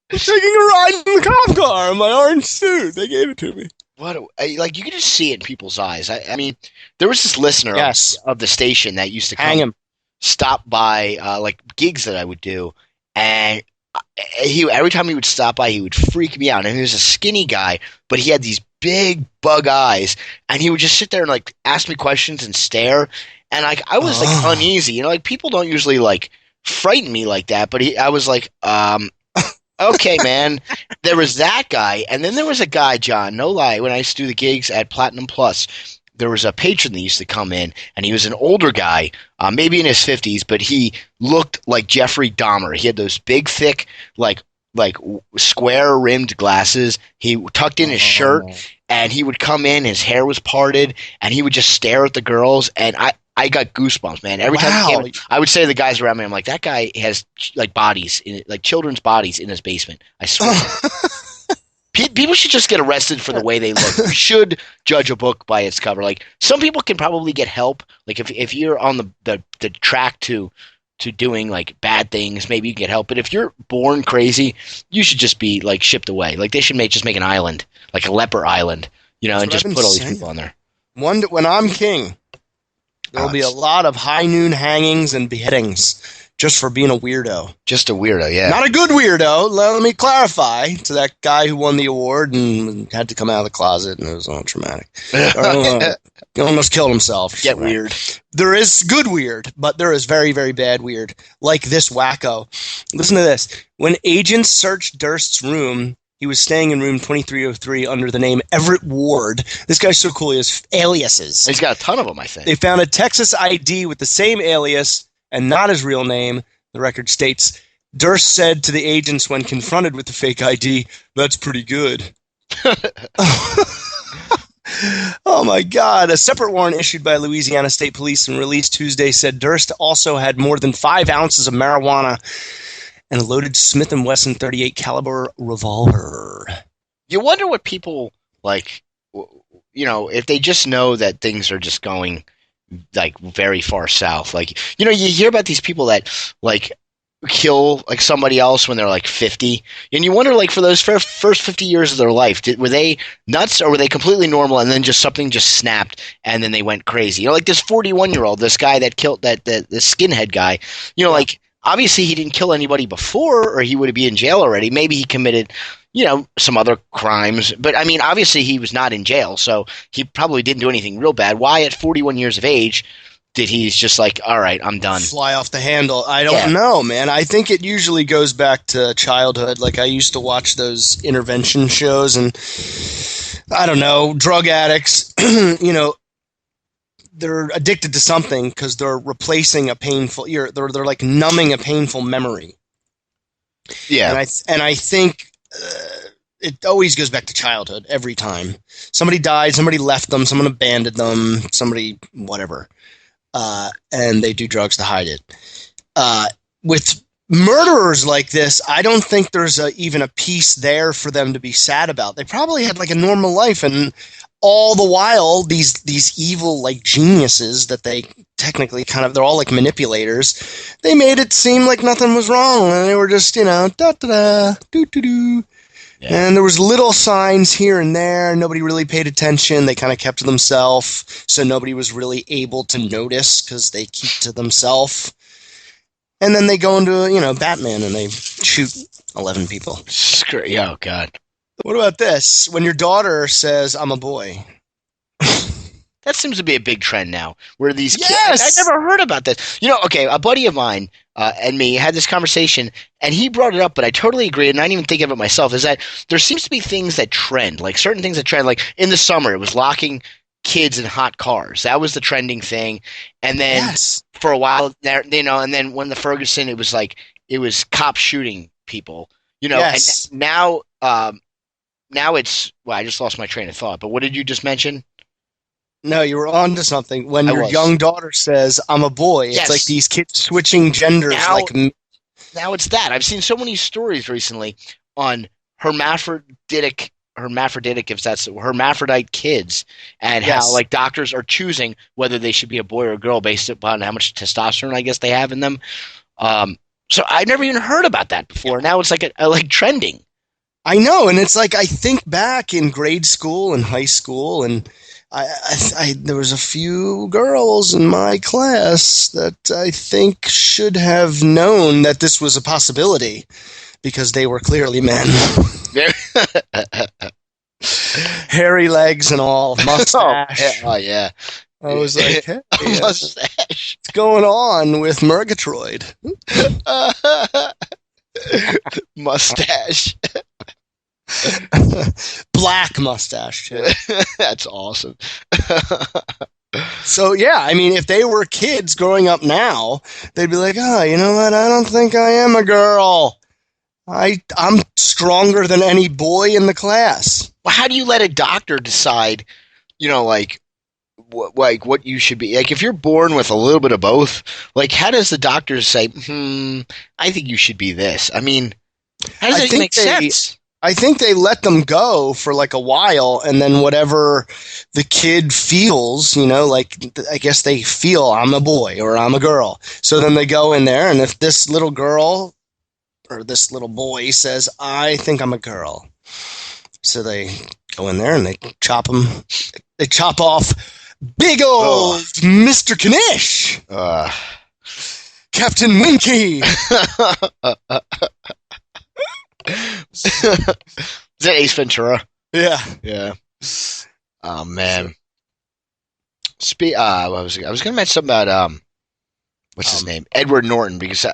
I'm taking a ride in the cop car in my orange suit. They gave it to me. Like you can just see it in people's eyes. I mean, there was this listener of the station that used to hang him. Stop by like gigs that I would do, and every time he would stop by, he would freak me out. And he was a skinny guy, but he had these big bug eyes, and he would just sit there and like ask me questions and stare, and like I was like Oh, uneasy. Like people don't usually like frighten me like that, but I was like, okay, man. There was that guy, and then there was a guy, John, no lie, when I used to do the gigs at Platinum Plus, there was a patron that used to come in, and he was an older guy, maybe in his 50s, but he looked like Jeffrey Dahmer. He had those big, thick, like square rimmed glasses. He tucked in his shirt, oh, and he would come in. His hair was parted, and he would just stare at the girls. And I got goosebumps, man. Every time he wow. came, I would say to the guys around me, I'm like, that guy has like bodies, like children's bodies in his basement. I swear. People should just get arrested for the way they look. You should judge a book by its cover. Like some people can probably get help. Like if you're on the track to doing like bad things, maybe you can get help. But if you're born crazy, you should just be like shipped away. Like they should make an island, like a leper island, That's and what I've just been put all these saying. people on there. When I'm king, there will be a It's lot of high noon hangings and beheadings just for being a weirdo. just a weirdo, yeah. Not a good weirdo. Let me clarify to that guy who won the award and had to come out of the closet and it was all traumatic. He almost killed himself. Get weird. There is good weird, but there is very, very bad weird. Like this wacko. Listen to this. When agents searched Durst's room, he was staying in room 2303 under the name Everett Ward. This guy's so cool. He has aliases. He's got a ton of them, I They think. found a Texas ID with the same alias and not his real name. The record states, Durst said to the agents when confronted with the fake ID, "That's pretty good." Oh my God. A separate warrant issued by Louisiana State Police and released Tuesday said Durst also had more than 5 ounces of marijuana and a loaded Smith & Wesson .38 caliber revolver. You wonder what people like, if they just know that things are just going like very far south. Like, you hear about these people that like kill like somebody else when they're like 50, and you wonder like for those first 50 years of their life, were they nuts or were they completely normal, and then just something just snapped and then they went crazy. Like this 41-year-old, this guy that killed the skinhead guy, like obviously he didn't kill anybody before or he would be in jail already. Maybe he committed some other crimes, but I mean obviously he was not in jail, so he probably didn't do anything real bad. Why at 41 years of age did he's just like, all right, I'm done? Fly off the handle. I don't Yeah. know, man. I think it usually goes back to childhood. Like I used to watch those intervention shows and I don't know, drug addicts, they're addicted to something because they're replacing a painful, they're like numbing a painful memory. Yeah. And I think it always goes back to childhood every time. Somebody died, somebody left them, someone abandoned them, somebody whatever. And they do drugs to hide it. With murderers like this, I don't think there's even a piece there for them to be sad about. They probably had like a normal life, and all the while, these evil like geniuses that they technically they're all like manipulators. They made it seem like nothing was wrong, and they were just da da da doo doo doo. Yeah. And there was little signs here and there. Nobody really paid attention. They kind of kept to themselves, so nobody was really able to notice because they keep to themselves. And then they go into Batman and they shoot 11 people. Oh God. What about this? When your daughter says, "I'm a boy." That seems to be a big trend now, where these Yes! kids. I never heard about this. Okay, a buddy of mine and me had this conversation, and he brought it up, but I totally agree, and I didn't even think of it myself. Is that there seems to be things that trend, like certain things that trend. Like in the summer, it was locking kids in hot cars. That was the trending thing, and then Yes. for a while there, and then when the Ferguson, it was cops shooting people. Yes. And now it's I just lost my train of thought. But what did you just mention? No, you were on to something. When I your was. young daughter says, "I'm a boy," Yes. it's like these kids switching genders. Now- like Now it's that. I've seen so many stories recently on hermaphroditic, if that's hermaphrodite kids, and Yes. how like doctors are choosing whether they should be a boy or a girl based upon how much testosterone I guess they have in them. So I never even heard about that before. Now it's like like trending. I know, and it's like I think back in grade school and high school, and I there was a few girls in my class that I think should have known that this was a possibility because they were clearly men. Hairy hairy legs and all, mustache. Oh yeah. I was like, hey, Mustache. what's going on with Murgatroyd? Mustache. Black mustache, too. That's awesome. So, yeah, I mean, if they were kids growing up now, they'd be like, oh, you know what? I don't think I am a girl. I'm stronger than any boy in the class. Well, how do you let a doctor decide, like what you should be? Like, if you're born with a little bit of both, like, how does the doctor say, I think you should be this? I mean, how does that make sense? I think they let them go for like a while, and then whatever the kid feels, like I guess they feel I'm a boy or I'm a girl. So then they go in there, and if this little girl or this little boy says, I think I'm a girl. So they go in there and they chop off big old Mr. Knish. Captain Winky. Is that Ace Ventura? Yeah. Yeah. Oh man. I was going to mention something about what's his name? Edward Norton, because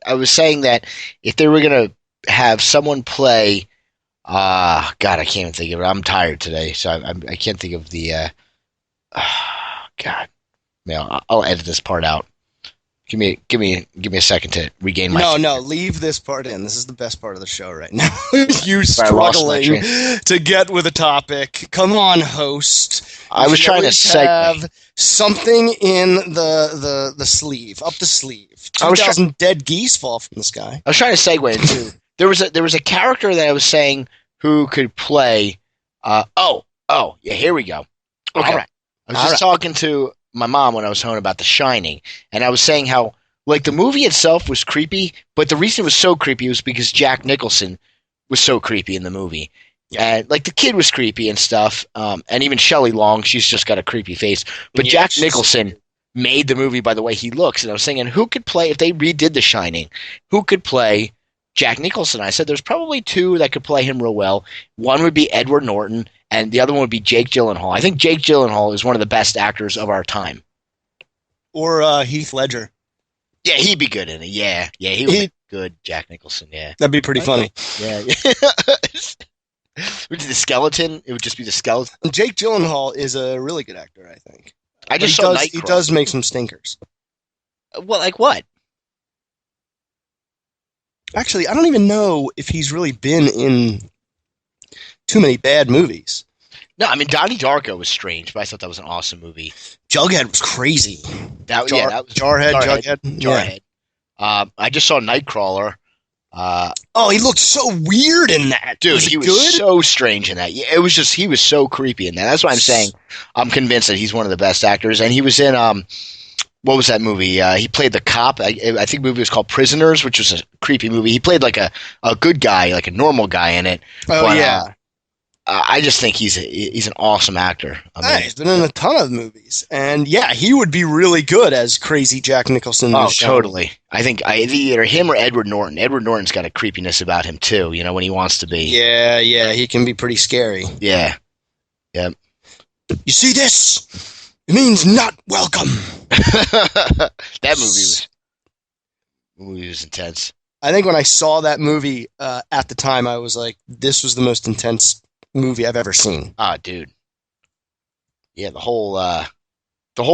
I was saying that if they were going to have someone play God, I can't even think of it. I'm tired today, so I can't think of the God. No, I'll edit this part out. Give me a second to regain my. No, leave this part in. This is the best part of the show right now. You struggling to get with a topic. Come on, host. I was trying to have something in the sleeve, up the sleeve. 2,000 dead geese fall from the sky. I was trying to segue into there was a character that I was saying who could play. Yeah, here we go. Okay, all right. I was just talking to my mom when I was home about The Shining, and I was saying how like the movie itself was creepy, but the reason it was so creepy was because Jack Nicholson was so creepy in the movie. Yeah. And like the kid was creepy and stuff, and even Shelley Long, she's just got a creepy face. But Jack Nicholson made the movie by the way he looks, and I was saying, who could play if they redid The Shining? Who could play Jack Nicholson? I said there's probably two that could play him real well. One would be Edward Norton, and the other one would be Jake Gyllenhaal. I think Jake Gyllenhaal is one of the best actors of our time. Or Heath Ledger. Yeah, he'd be good in it. Yeah, he would be good, Jack Nicholson, yeah. That'd be pretty funny. Yeah. Would be the skeleton? It would just be the skeleton. Jake Gyllenhaal is a really good actor, I think. I just saw Nightcrawler. He does make some stinkers. Well, like what? Actually, I don't even know if he's really been in too many bad movies. No, I mean Donnie Darko was strange, but I thought that was an awesome movie. Jughead was crazy. That was Jughead. Jarhead. I just saw Nightcrawler. He looked so weird in that. Dude, he was so strange in that. It was just he was so creepy in that. That's why I'm saying I'm convinced that he's one of the best actors. And he was in what was that movie? He played the cop. I think the movie was called Prisoners, which was a creepy movie. He played like a good guy, like a normal guy in it. I just think he's an awesome actor. He's been in a ton of movies, and yeah, he would be really good as crazy Jack Nicholson. Oh, totally. I think either him or Edward Norton. Edward Norton's got a creepiness about him too. When he wants to be. Yeah, he can be pretty scary. Yeah. You see this? It means not welcome. That movie was intense. I think when I saw that movie at the time, I was like, "This was the most intense movie I've ever seen." Ah, dude. Yeah, the whole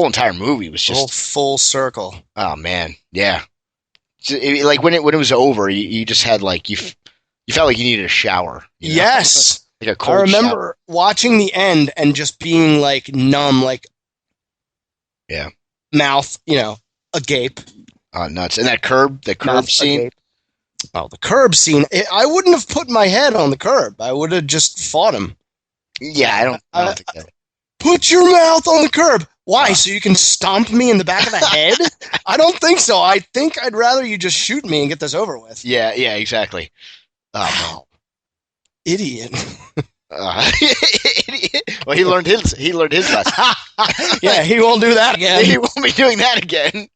entire movie was just the whole full circle. Oh man, yeah. Like when it was over, you just had like you felt like you needed a shower. Yes, like a cold. I remember watching the end and just being like numb, like mouth, agape. Oh, nuts! And that curb scene. Agape. Oh, the curb scene. I wouldn't have put my head on the curb. I would have just fought him. Yeah, I don't think that. Put your mouth on the curb. Why? So you can stomp me in the back of the head? I don't think so. I think I'd rather you just shoot me and get this over with. Yeah, exactly. Oh, man. Idiot. Well, he learned his lesson. Yeah, he won't do that again. He won't be doing that again.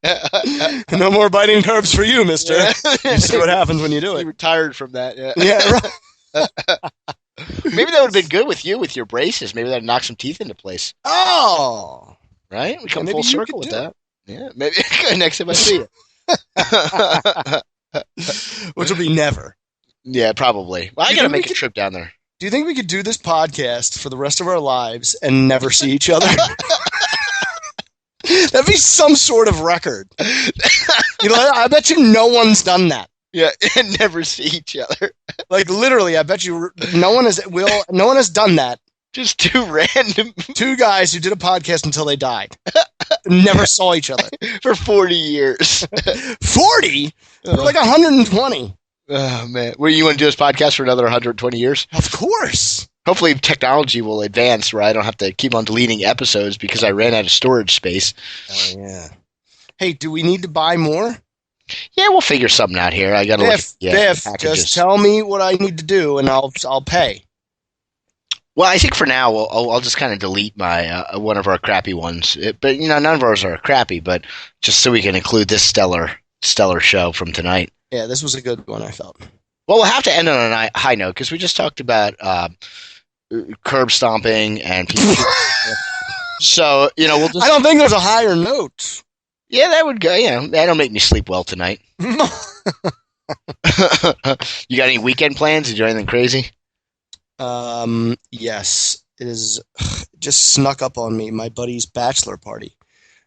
No more biting curbs for you, mister. You see what happens when you do it. He retired from that. Yeah, right. Maybe that would have been good with you with your braces. Maybe that'd knock some teeth into place. Oh, Right? We yeah, come maybe full you circle could with do that. Yeah, maybe next time I see you. it. Which will be never. Yeah, probably. Well, I You gotta think we make a could? trip down there. Do you think we could do this podcast for the rest of our lives and never see each other? That'd be some sort of record. You know, I bet you no one's done that. Yeah, and never see each other. Like literally, I bet you no one has done that. Just two random Two guys who did a podcast until they died. Never saw each other. for 40 years. 40? We're like 120. Oh man, well, you want to do this podcast for another 120 years? Of course. Hopefully, technology will advance where I don't have to keep on deleting episodes because I ran out of storage space. Oh yeah. Hey, do we need to buy more? Yeah, we'll figure something out here. I got to look at Biff, packages. just tell me what I need to do, and I'll pay. Well, I think for now I'll just kind of delete my one of our crappy ones. But you know, none of ours are crappy. But just so we can include this stellar show from tonight. Yeah, this was a good one, I felt. Well, we'll have to end on a high note because we just talked about curb stomping and people. So you know, we'll just. I don't think there's a higher note. Yeah, that would go. Yeah, that'll make me sleep well tonight. You got any weekend plans? Did you do anything crazy? Yes, it is. It just snuck up on me. My buddy's bachelor party.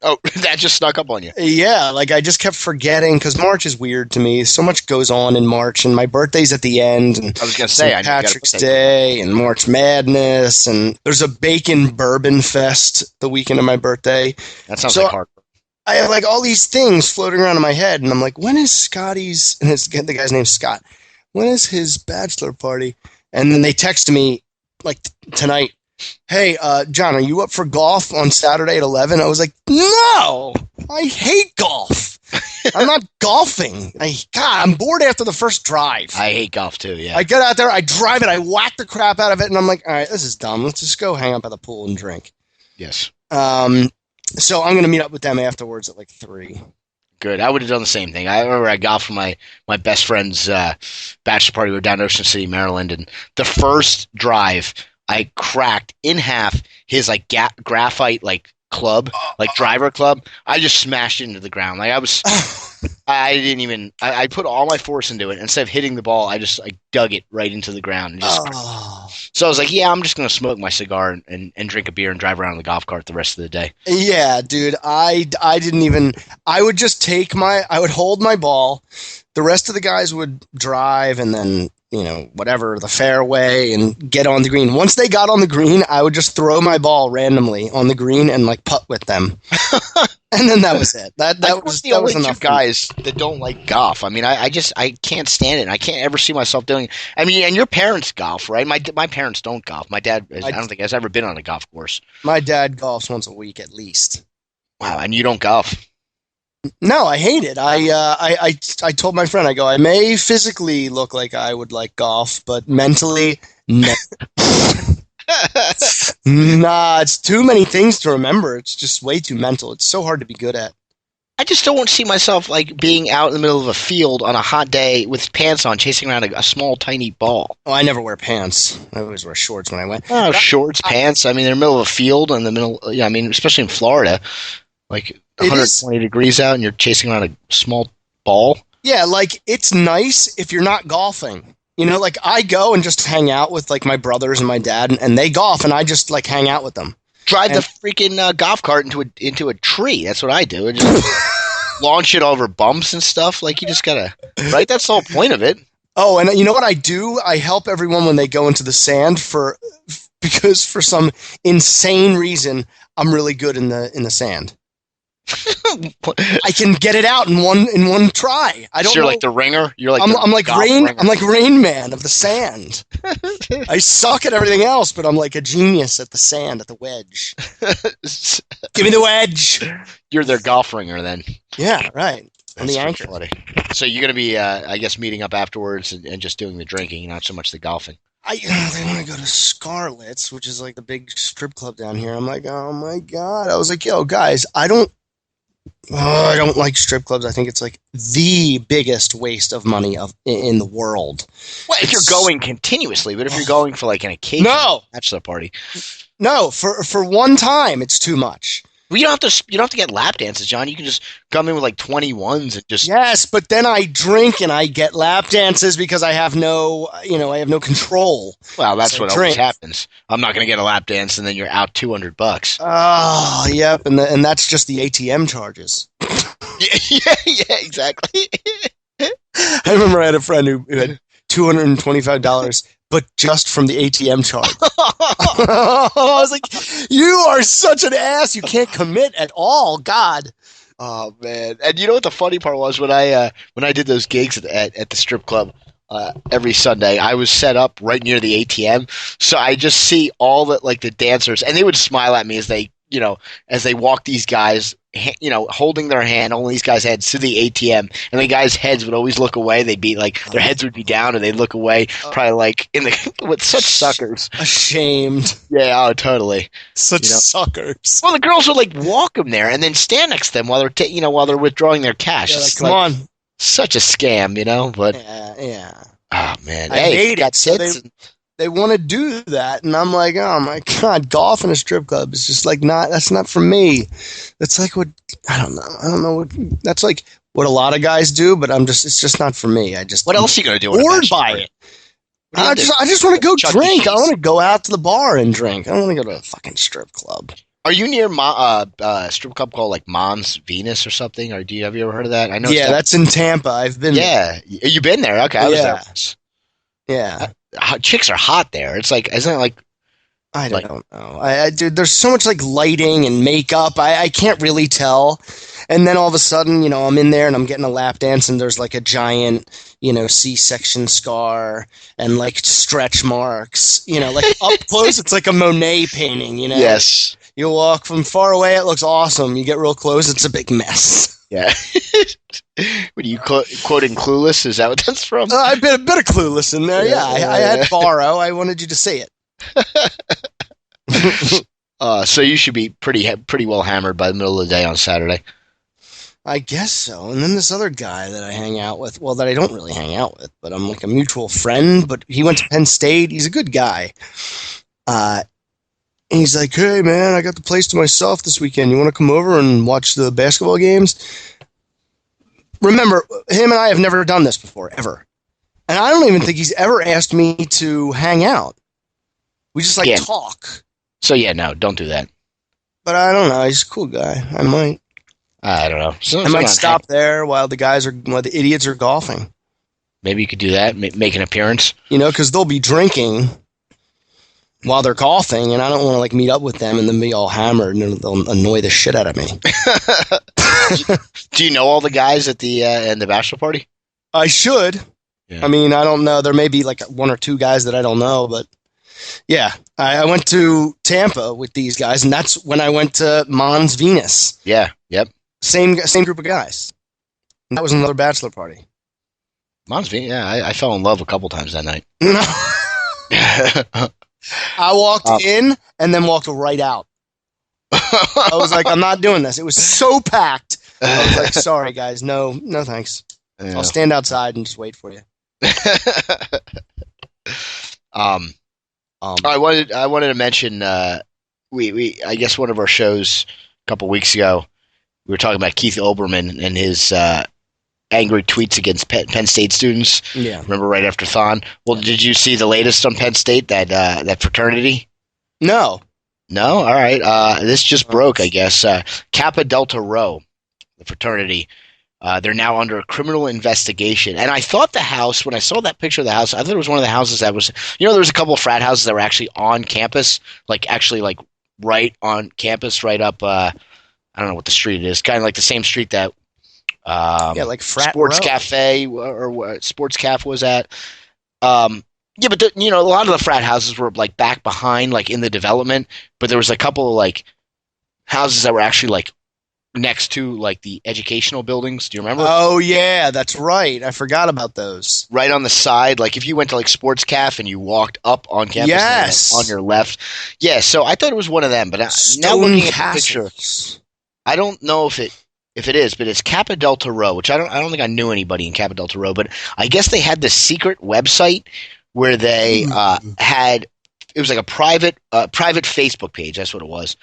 Oh, that just snuck up on you. Yeah, like I just kept forgetting because March is weird to me. So much goes on in March, and my birthday's at the end. And I was gonna say, St. Patrick's Day and March Madness, and there's a bacon bourbon fest the weekend of my birthday. That sounds like hard. I have like all these things floating around in my head, and I'm like, when is Scotty's? And the guy's name's Scott. When is his bachelor party? And then they text me like tonight. Hey, John, are you up for golf on Saturday at 11? I was like, no, I hate golf. I'm not golfing. I'm bored after the first drive. I hate golf too, yeah. I get out there, I drive it, I whack the crap out of it, and I'm like, all right, this is dumb. Let's just go hang out by the pool and drink. Yes. So I'm going to meet up with them afterwards at like 3. Good. I would have done the same thing. I remember I golfed for my best friend's bachelor party. We were down in Ocean City, Maryland, and the first drive, I cracked in half his like graphite like club, like driver club. I just smashed it into the ground. Like I didn't even. I put all my force into it. Instead of hitting the ball, I just dug it right into the ground. And just, So I was like, yeah, I'm just gonna smoke my cigar and drink a beer and drive around in the golf cart the rest of the day. Yeah, dude. I didn't even. I would just I would hold my ball. The rest of the guys would drive, and then whatever, the fairway, and get on the green. Once they got on the green, I would just throw my ball randomly on the green and like putt with them. And then that was it. That was the only enough two guys that don't like golf. I mean, I can't stand it. I can't ever see myself doing it. I mean, and your parents golf, right? My parents don't golf. My dad, I don't think has ever been on a golf course. My dad golfs once a week at least. Wow, and you don't golf? No, I hate it. I told my friend, I go, I may physically look like I would like golf, but mentally, no. Nah, it's too many things to remember. It's just way too mental. It's so hard to be good at. I just don't see myself like being out in the middle of a field on a hot day with pants on, chasing around a small, tiny ball. Oh, I never wear pants. I always wear shorts when I went. Oh, shorts, pants. I mean, they're in the middle of a field in the middle. Yeah, I mean, especially in Florida, like 120 degrees out, and you're chasing around a small ball. Yeah, like it's nice if you're not golfing. Like I go and just hang out with like my brothers and my dad, and they golf, and I just like hang out with them. Drive the freaking golf cart into a tree. That's what I do. And just launch it over bumps and stuff. Like you just gotta, right? That's the whole point of it. Oh, and you know what I do? I help everyone when they go into the sand because for some insane reason I'm really good in the sand. I can get it out in one try. I don't. So you're know. like the ringer. You're like I'm like Rain. ringer. I'm like Rain Man of the sand. I suck at everything else, but I'm like a genius at the sand, at the wedge. Give me the wedge. You're their golf ringer then. Yeah, right. I'm the anchor. Funny. So you're gonna be, I guess, meeting up afterwards and just doing the drinking, not so much the golfing. They want to go to Scarlett's, which is like the big strip club down here. I'm like, oh my god. I was like, yo, guys, I don't Oh, I don't like strip clubs. I think it's like the biggest waste of money in the world. Well, if you're It's going continuously, but if you're going for like an occasional no, bachelor party, no. For one time, it's too much. well, you don't have to get lap dances, John. You can just come in with like 21s and just. Yes, but then I drink and I get lap dances because I have no, I have no control. Well, that's So I what always drink. happens. I'm not going to get a lap dance, and then you're out $200. Oh, yep, and that's just the ATM charges. Yeah, exactly. I remember I had a friend who had $225, but just from the ATM charge. I was like, "You are such an ass. You can't commit at all." God. Oh man! And you know what the funny part was when I did those gigs at the strip club every Sunday, I was set up right near the ATM, so I just see all the like the dancers, and they would smile at me as they as they walk these guys. Holding their hand, all these guys' heads to the ATM, and the guys' heads would always look away. They'd be like, their heads would be down, and they'd look away, probably like in the with such suckers. Ashamed. Yeah, oh, totally. Such You know. suckers. Well, the girls would like walk them there, and then stand next to them while while they're withdrawing their cash. Yeah, like, It's come like on. such a scam, But Yeah, yeah. oh man, I hey, if you hate got it. So tits. they want to do that, and I'm like, oh my god, golf in a strip club is just like not. That's not for me. That's like what I don't know. I don't know what that's like. What a lot of guys do, but it's just not for me. I just What else are you gonna do? bored by it. What are you gonna do? I just want to go Chuck E. drink. I Cheese. want to go out to the bar and drink. I don't want to go to a fucking strip club. Are you near a strip club called like Mom's Venus or something? Or have you ever heard of that? I know. Yeah, that's in Tampa. I've been. Yeah, you've been there. Okay, I was there Yeah. once. Yeah. Chicks are hot there. It's like, isn't it like I like don't know. Dude, there's so much like lighting and makeup. I can't really tell. And then all of a sudden, I'm in there and I'm getting a lap dance and there's like a giant, C-section scar and like stretch marks, like up close, it's like a Monet painting. yes, You walk from far away, it looks awesome. You get real close, it's a big mess. yeah. What are you quoting Clueless? Is that what that's from? I've been a bit of Clueless in there. Yeah, I had borrow. I wanted you to see it. So you should be pretty well hammered by the middle of the day on Saturday. I guess so. And then this other guy that I hang out with, well, that I don't really hang out with, but I'm like a mutual friend, but he went to Penn State. He's a good guy. And he's like, hey, man, I got the place to myself this weekend. You want to come over and watch the basketball games? Remember, him and I have never done this before, ever. And I don't even think he's ever asked me to hang out. We just Yeah. talk. So yeah, no, don't do that. But I don't know. He's a cool guy. I might. I don't know. I might stop there while the idiots are golfing. Maybe you could do that. Make an appearance. Because they'll be drinking while they're golfing, and I don't want to like meet up with them and then be all hammered and they'll annoy the shit out of me. Do you know all the guys at the in the bachelor party? I should. Yeah. I mean, I don't know. There may be like one or two guys that I don't know, but yeah, I went to Tampa with these guys, and that's when I went to Mons Venus. Yeah. Yep. Same group of guys. And that was another bachelor party. Mom's being, yeah. I fell in love a couple times that night. I walked in and then walked right out. I was like, I'm not doing this. It was so packed. I was like, sorry, guys. No, thanks. Yeah. I'll stand outside and just wait for you. I wanted to mention we I guess one of our shows a couple weeks ago we were talking about Keith Olbermann and his angry tweets against Penn State students. Yeah. Remember right after Thon? Well, did you see the latest on Penn State that fraternity? No. No? All right. This just broke, I guess. Kappa Delta Rho, the fraternity. They're now under a criminal investigation. And I thought the house, when I saw that picture of the house, I thought it was one of the houses that was, there was a couple of frat houses that were actually on campus, like right on campus, right up, I don't know what the street is, kind of like the same street that like Frat Sports Row. Cafe or Sports Caf was at. Yeah, but a lot of the frat houses were like back behind, like in the development, but there was a couple of like houses that were actually like next to like the educational buildings. Do you remember? Oh yeah, that's right. I forgot about those. Right on the side, like if you went to like Sports Caf and you walked up on campus, Yes. on your left. Yeah, so I thought it was one of them, but now Stone looking at the castles. picture, I don't know if if it is, but it's Kappa Delta Rho, which I don't think I knew anybody in Kappa Delta Rho, but I guess they had this secret website where they had it was like a private Facebook page. That's what it was,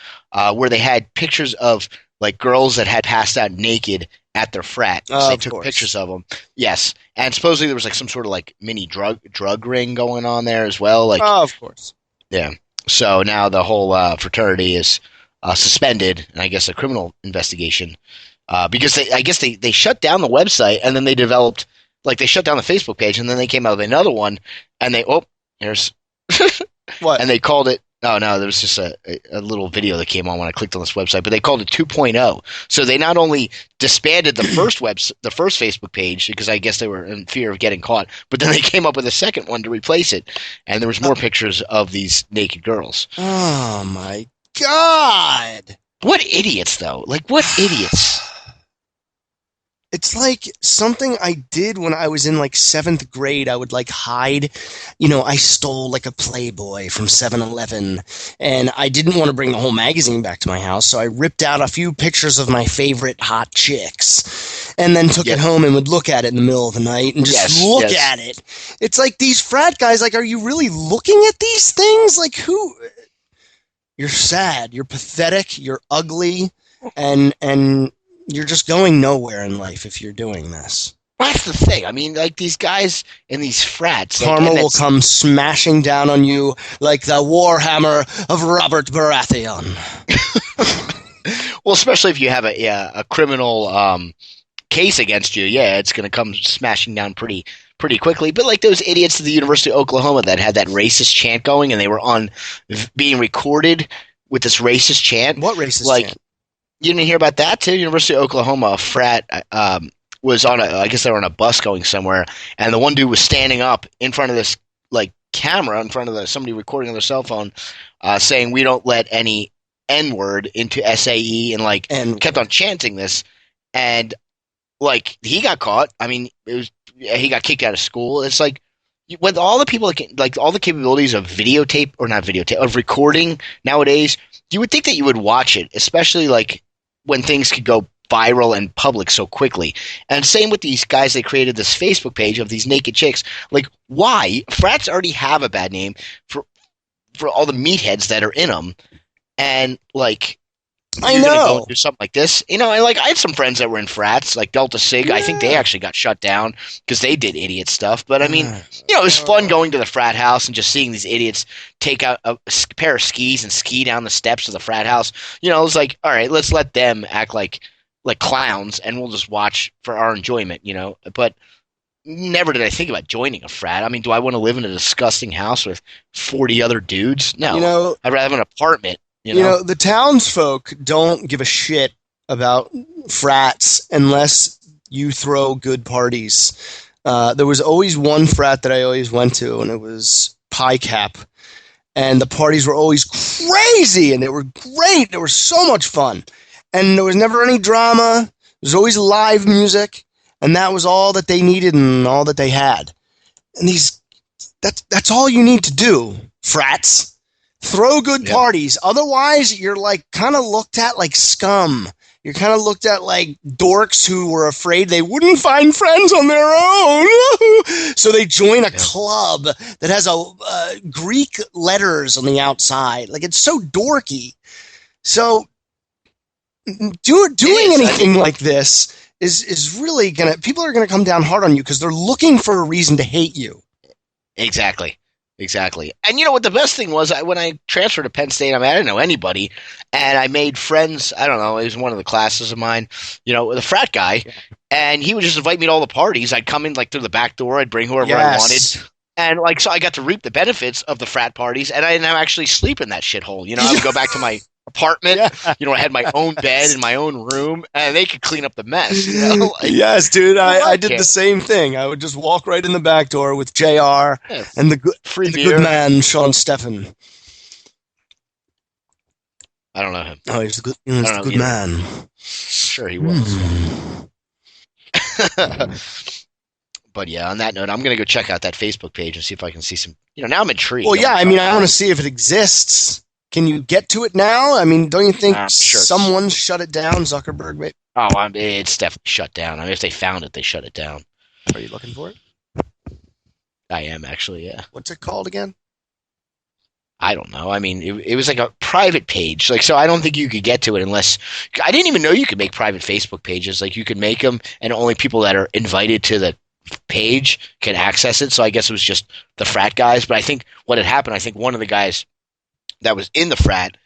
where they had pictures of like girls that had passed out naked at their frat. So they took pictures of them. Yes, and supposedly there was like some sort of like mini drug ring going on there as well. Like, oh, of course. Yeah. So now the whole fraternity is suspended, and I guess a criminal investigation because I guess they shut down the website, and then they developed like they shut down the Facebook page, and then they came out with another one, and here's what, and they called it. Oh no, there was just a little video that came on when I clicked on this website, but they called it 2.0. So they not only disbanded the first Facebook page because I guess they were in fear of getting caught, but then they came up with a second one to replace it, and there was more pictures of these naked girls. Oh my God! What idiots, though! Like, what idiots! It's like something I did when I was in like 7th grade. I would like hide, I stole like a Playboy from 7-Eleven, and I didn't want to bring the whole magazine back to my house, so I ripped out a few pictures of my favorite hot chicks and then took it home and would look at it in the middle of the night and just look at it. It's like these frat guys, like, are you really looking at these things? Like, who? You're sad, you're pathetic, you're ugly, and you're just going nowhere in life if you're doing this. That's the thing. I mean, like these guys in these frats. Karma will come smashing down on you like the warhammer of Robert Baratheon. Well, especially if you have a criminal case against you, it's going to come smashing down pretty quickly. But like those idiots at the University of Oklahoma that had that racist chant going, and they were being recorded with this racist chant. What racist chant? You didn't hear about that too? University of Oklahoma, a frat was I guess they were on a bus going somewhere, and the one dude was standing up in front of this like camera in front of somebody recording on their cell phone, saying we don't let any N-word into SAE, and like kept on chanting this, and like he got caught. I mean, he got kicked out of school. It's like with all the people like all the capabilities of of recording nowadays, you would think that you would watch it, especially like when things could go viral and public so quickly. And same with these guys. They created this Facebook page of these naked chicks. Like, why? Frats already have a bad name for all the meatheads that are in them, and like. I know. Go and do something like this, and like I had some friends that were in frats, like Delta Sig. I think they actually got shut down because they did idiot stuff. But I mean, it was fun going to the frat house and just seeing these idiots take out a pair of skis and ski down the steps of the frat house. It was like, all right, let's let them act like clowns, and we'll just watch for our enjoyment. But never did I think about joining a frat. I mean, do I want to live in a disgusting house with 40 other dudes? No, I'd rather have an apartment. The townsfolk don't give a shit about frats unless you throw good parties. There was always one frat that I always went to, and it was Pi Cap. And the parties were always crazy, and they were great. They were so much fun. And there was never any drama. There was always live music, and that was all that they needed and all that they had. And that's all you need to do, frats. Throw good parties. Otherwise, you're like kind of looked at like scum. You're kind of looked at like dorks who were afraid they wouldn't find friends on their own. So they join a club that has Greek letters on the outside. Like, it's so dorky. So doing anything like this is really people are gonna come down hard on you because they're looking for a reason to hate you. Exactly. And you know what the best thing was? When I transferred to Penn State, I didn't know anybody, and I made friends. I don't know, it was one of the classes of mine, the frat guy, and he would just invite me to all the parties. I'd come in like through the back door. I'd bring whoever I wanted. And like, so I got to reap the benefits of the frat parties, and I didn't actually sleep in that shithole. I would go back to my apartment. I had my own bed in my own room, and they could clean up the mess. Yes, dude. I did the same thing. I would just walk right in the back door with JR and the good man Sean Steffen. I don't know him. Oh, he's a good man. Sure, he was. But yeah, on that note, I'm going to go check out that Facebook page and see if I can see some. Now I'm intrigued. Well, yeah, I want to see if it exists. Can you get to it now? Don't you think someone shut it down? Zuckerberg, maybe? Oh, it's definitely shut down. I mean, if they found it, they shut it down. Are you looking for it? I am actually, yeah. What's it called again? I don't know. I mean, it was like a private page. Like, so I don't think you could get to it unless I didn't even know you could make private Facebook pages. Like, you could make them, and only people that are invited to the page can access it. So I guess it was just the frat guys. But I think what had happened, I think one of the guys that was in the frat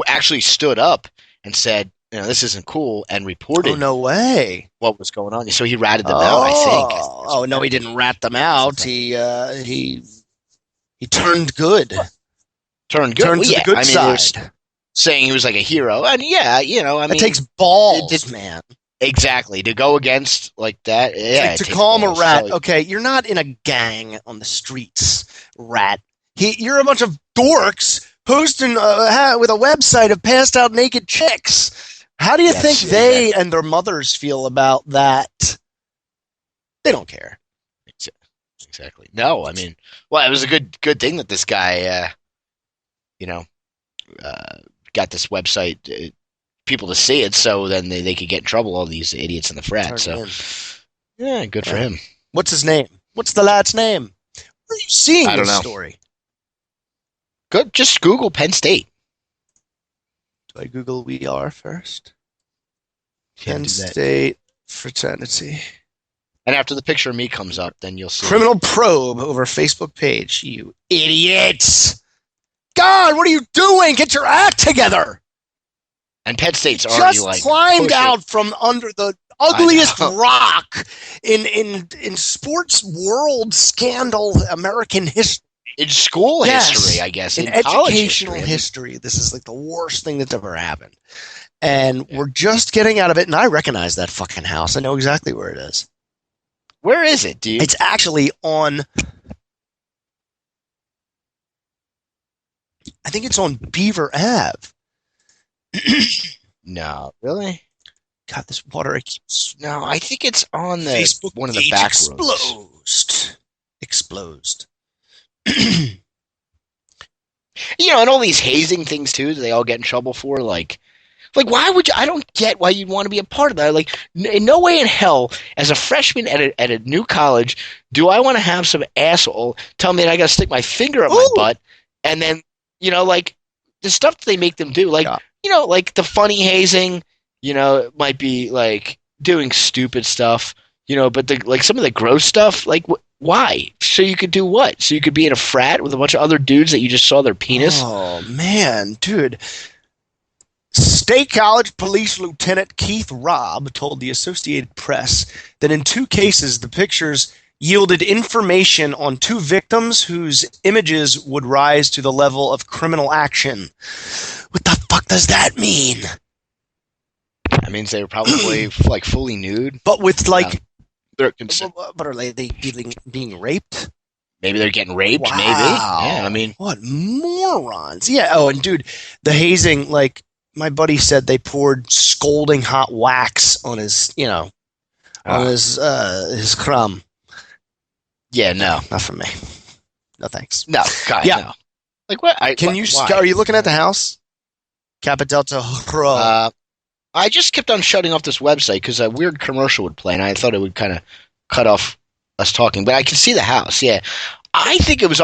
actually stood up and said, this isn't cool, and Oh, reported no way. what was going on. So he ratted them out, I think. Oh no, he didn't rat them out. He turned good. Turned good. Turned Well, to yeah. the good I mean, side. saying he was like a hero, and yeah, I That mean, takes balls, man. exactly to go against like that. Yeah, Like it to takes call him a balls. rat. So, Okay, you're not in a gang on the streets, rat. You're a bunch of dorks posting with a website of passed out naked chicks. How do you yes, think they exactly. and their mothers feel about that? They don't care. Exactly. No, I mean, well, it was a good thing that this guy, you know, uh, got this website, people to see it, so then they could get in trouble. All these idiots in the frat. Turn So in. yeah, good for Yeah. him. What's his name? What's the lad's name? Where are you seeing I don't this know. story? Good. Just Google Penn State. Do I Google we are first? Yeah, Penn do that. State fraternity. And after the picture of me comes up, then you'll see. Criminal probe over Facebook page. You idiots! God, what are you doing? Get your act together! And Penn State's already Just like climbed pushing. out from under the I ugliest know. rock in sports world scandal American history. In school Yes. history, I guess. In college educational history. history, this is like the worst thing that's ever happened. And we're just getting out of it, and I recognize that fucking house. I know exactly where it is. Where is it, dude? It's actually on, I think it's on Beaver Ave. No, really? God, this water keeps No, I think it's on the Facebook one of the page back rooms. explosed. And all these hazing things too. They all get in trouble for like why would you? I don't get why you'd want to be a part of that. Like, in no way in hell, as a freshman at a new college, do I want to have some asshole tell me that I got to stick my finger up my Ooh. butt, and then like the stuff that they make them do, like Yeah. like the funny hazing, it might be like doing stupid stuff, but like some of the gross stuff, like why? So you could do what? So you could be in a frat with a bunch of other dudes that you just saw their penis? Oh, man, dude. State College Police Lieutenant Keith Robb told the Associated Press that in 2 cases, the pictures yielded information on 2 victims whose images would rise to the level of criminal action. What the fuck does that mean? That means they were probably like fully nude. But with like, They're but are they being raped? maybe they're getting raped. Wow. Maybe. Yeah. I mean, what morons? Yeah. Oh, and dude, the hazing, like my buddy said, they poured scalding hot wax on his, on his crumb. yeah. No. Not for me. No thanks. No. God. Yeah. No. Like what? Why? Are you looking at the house? Kappa Delta Rho. I just kept on shutting off this website because a weird commercial would play, and I thought it would kind of cut off us talking. But I can see the house. Yeah. I think it's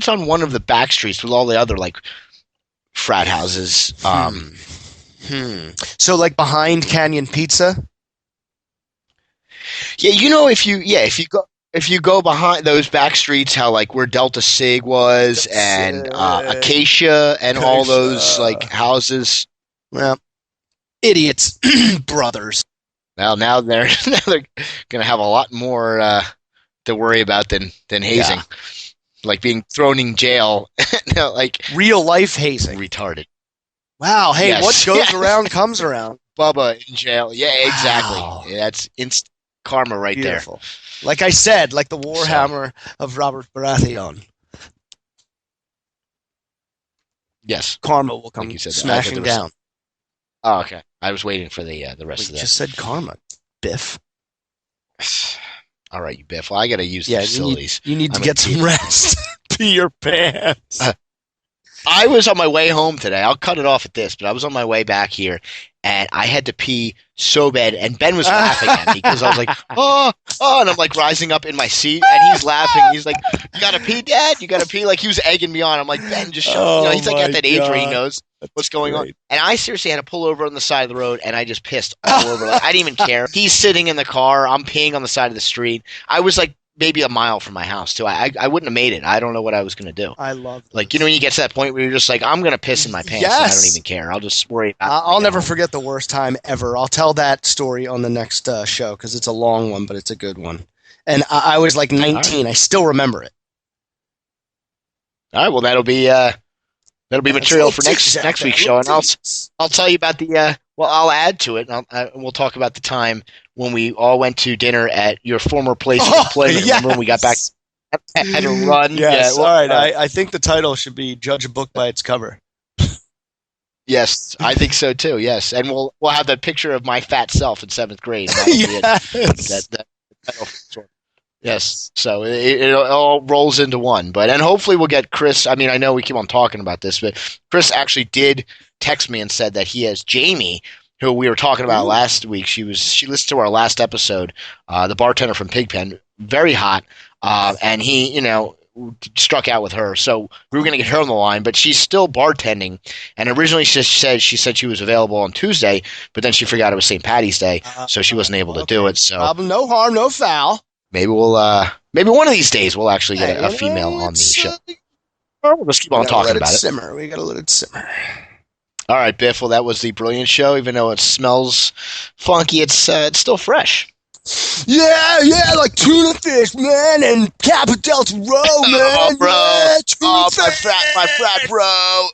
on one of the back streets with all the other like frat houses. So like behind Canyon Pizza? Yeah, if you go behind those back streets, how like where Delta Sig was and Acacia and all those like houses. Well, idiots, brothers. Well, now they're gonna have a lot more to worry about than hazing, like being thrown in jail, like real life hazing. Retarded. Wow. Hey, Yes. what goes around comes around. Bubba in jail. Yeah, exactly. Wow. Yeah, that's instant karma right Beautiful. Like I said, like the Warhammer of Robert Baratheon. there. Yes. Karma will come Like you said, smashing down. Oh, okay. I was waiting for the rest We of that. just said karma, Biff. All right, you Biff. Well, I got to use the Yeah, facilities. you need to I'm get some rest. Pee your pants. I was on my way home today. I'll cut it off at this, but I was on my way back here, and I had to pee so bad. And Ben was laughing at me because I was like, oh, and I'm like rising up in my seat, and he's laughing. He's like, "You gotta pee, Dad. You gotta pee." Like he was egging me on. I'm like, Ben, just shut up. Oh He's like at my that age where he God. knows what's going on. Great. And I seriously had to pull over on the side of the road, and I just pissed all over. Like I didn't even care. He's sitting in the car. I'm peeing on the side of the street. I was like maybe a mile from my house too. I wouldn't have made it. I don't know what I was gonna do. I love Like, this. when you get to that point where you're just like, I'm going to piss in my pants and I don't Yes. even care. I'll just worry about it. when I I'll get never home. forget the worst time ever. I'll tell that story on the next show because it's a long one, but it's a good one. And I was like All right. 19. I still remember it. All right. Well, that'll be material for next week's show. And I'll tell you about well, I'll add to it and we'll talk about the time when we all went to dinner at your former place of employment. Remember when we got back? Had to run. Yes. Yeah, well, all right. I think the title should be Judge a Book by Its Cover. yes, I think so too. Yes. And we'll have that picture of my fat self in seventh grade. And that'll be it. Yes. That title for sure. Yes, so it all rolls into one. And hopefully we'll get Chris. I mean, I know we keep on talking about this, but Chris actually did text me and said that he has Jamie, who we were talking about last week. She listened to our last episode, the bartender from Pigpen, very hot, and he, struck out with her. So we were going to get her on the line, but she's still bartending. And originally she said she was available on Tuesday, but then she forgot it was St. Patty's Day, so she wasn't able to do it. So Problem, no harm, no foul. maybe maybe one of these days we'll actually get a female on the show. Or we'll just keep on talking about it. Simmer. We gotta let it simmer. All right, Biff. Well, that was the brilliant show. Even though it smells funky, it's still fresh. Yeah, like tuna fish, man, and Kappa Delta Row, man. Oh, bro. Yeah, tuna Oh, fish. my frat bro.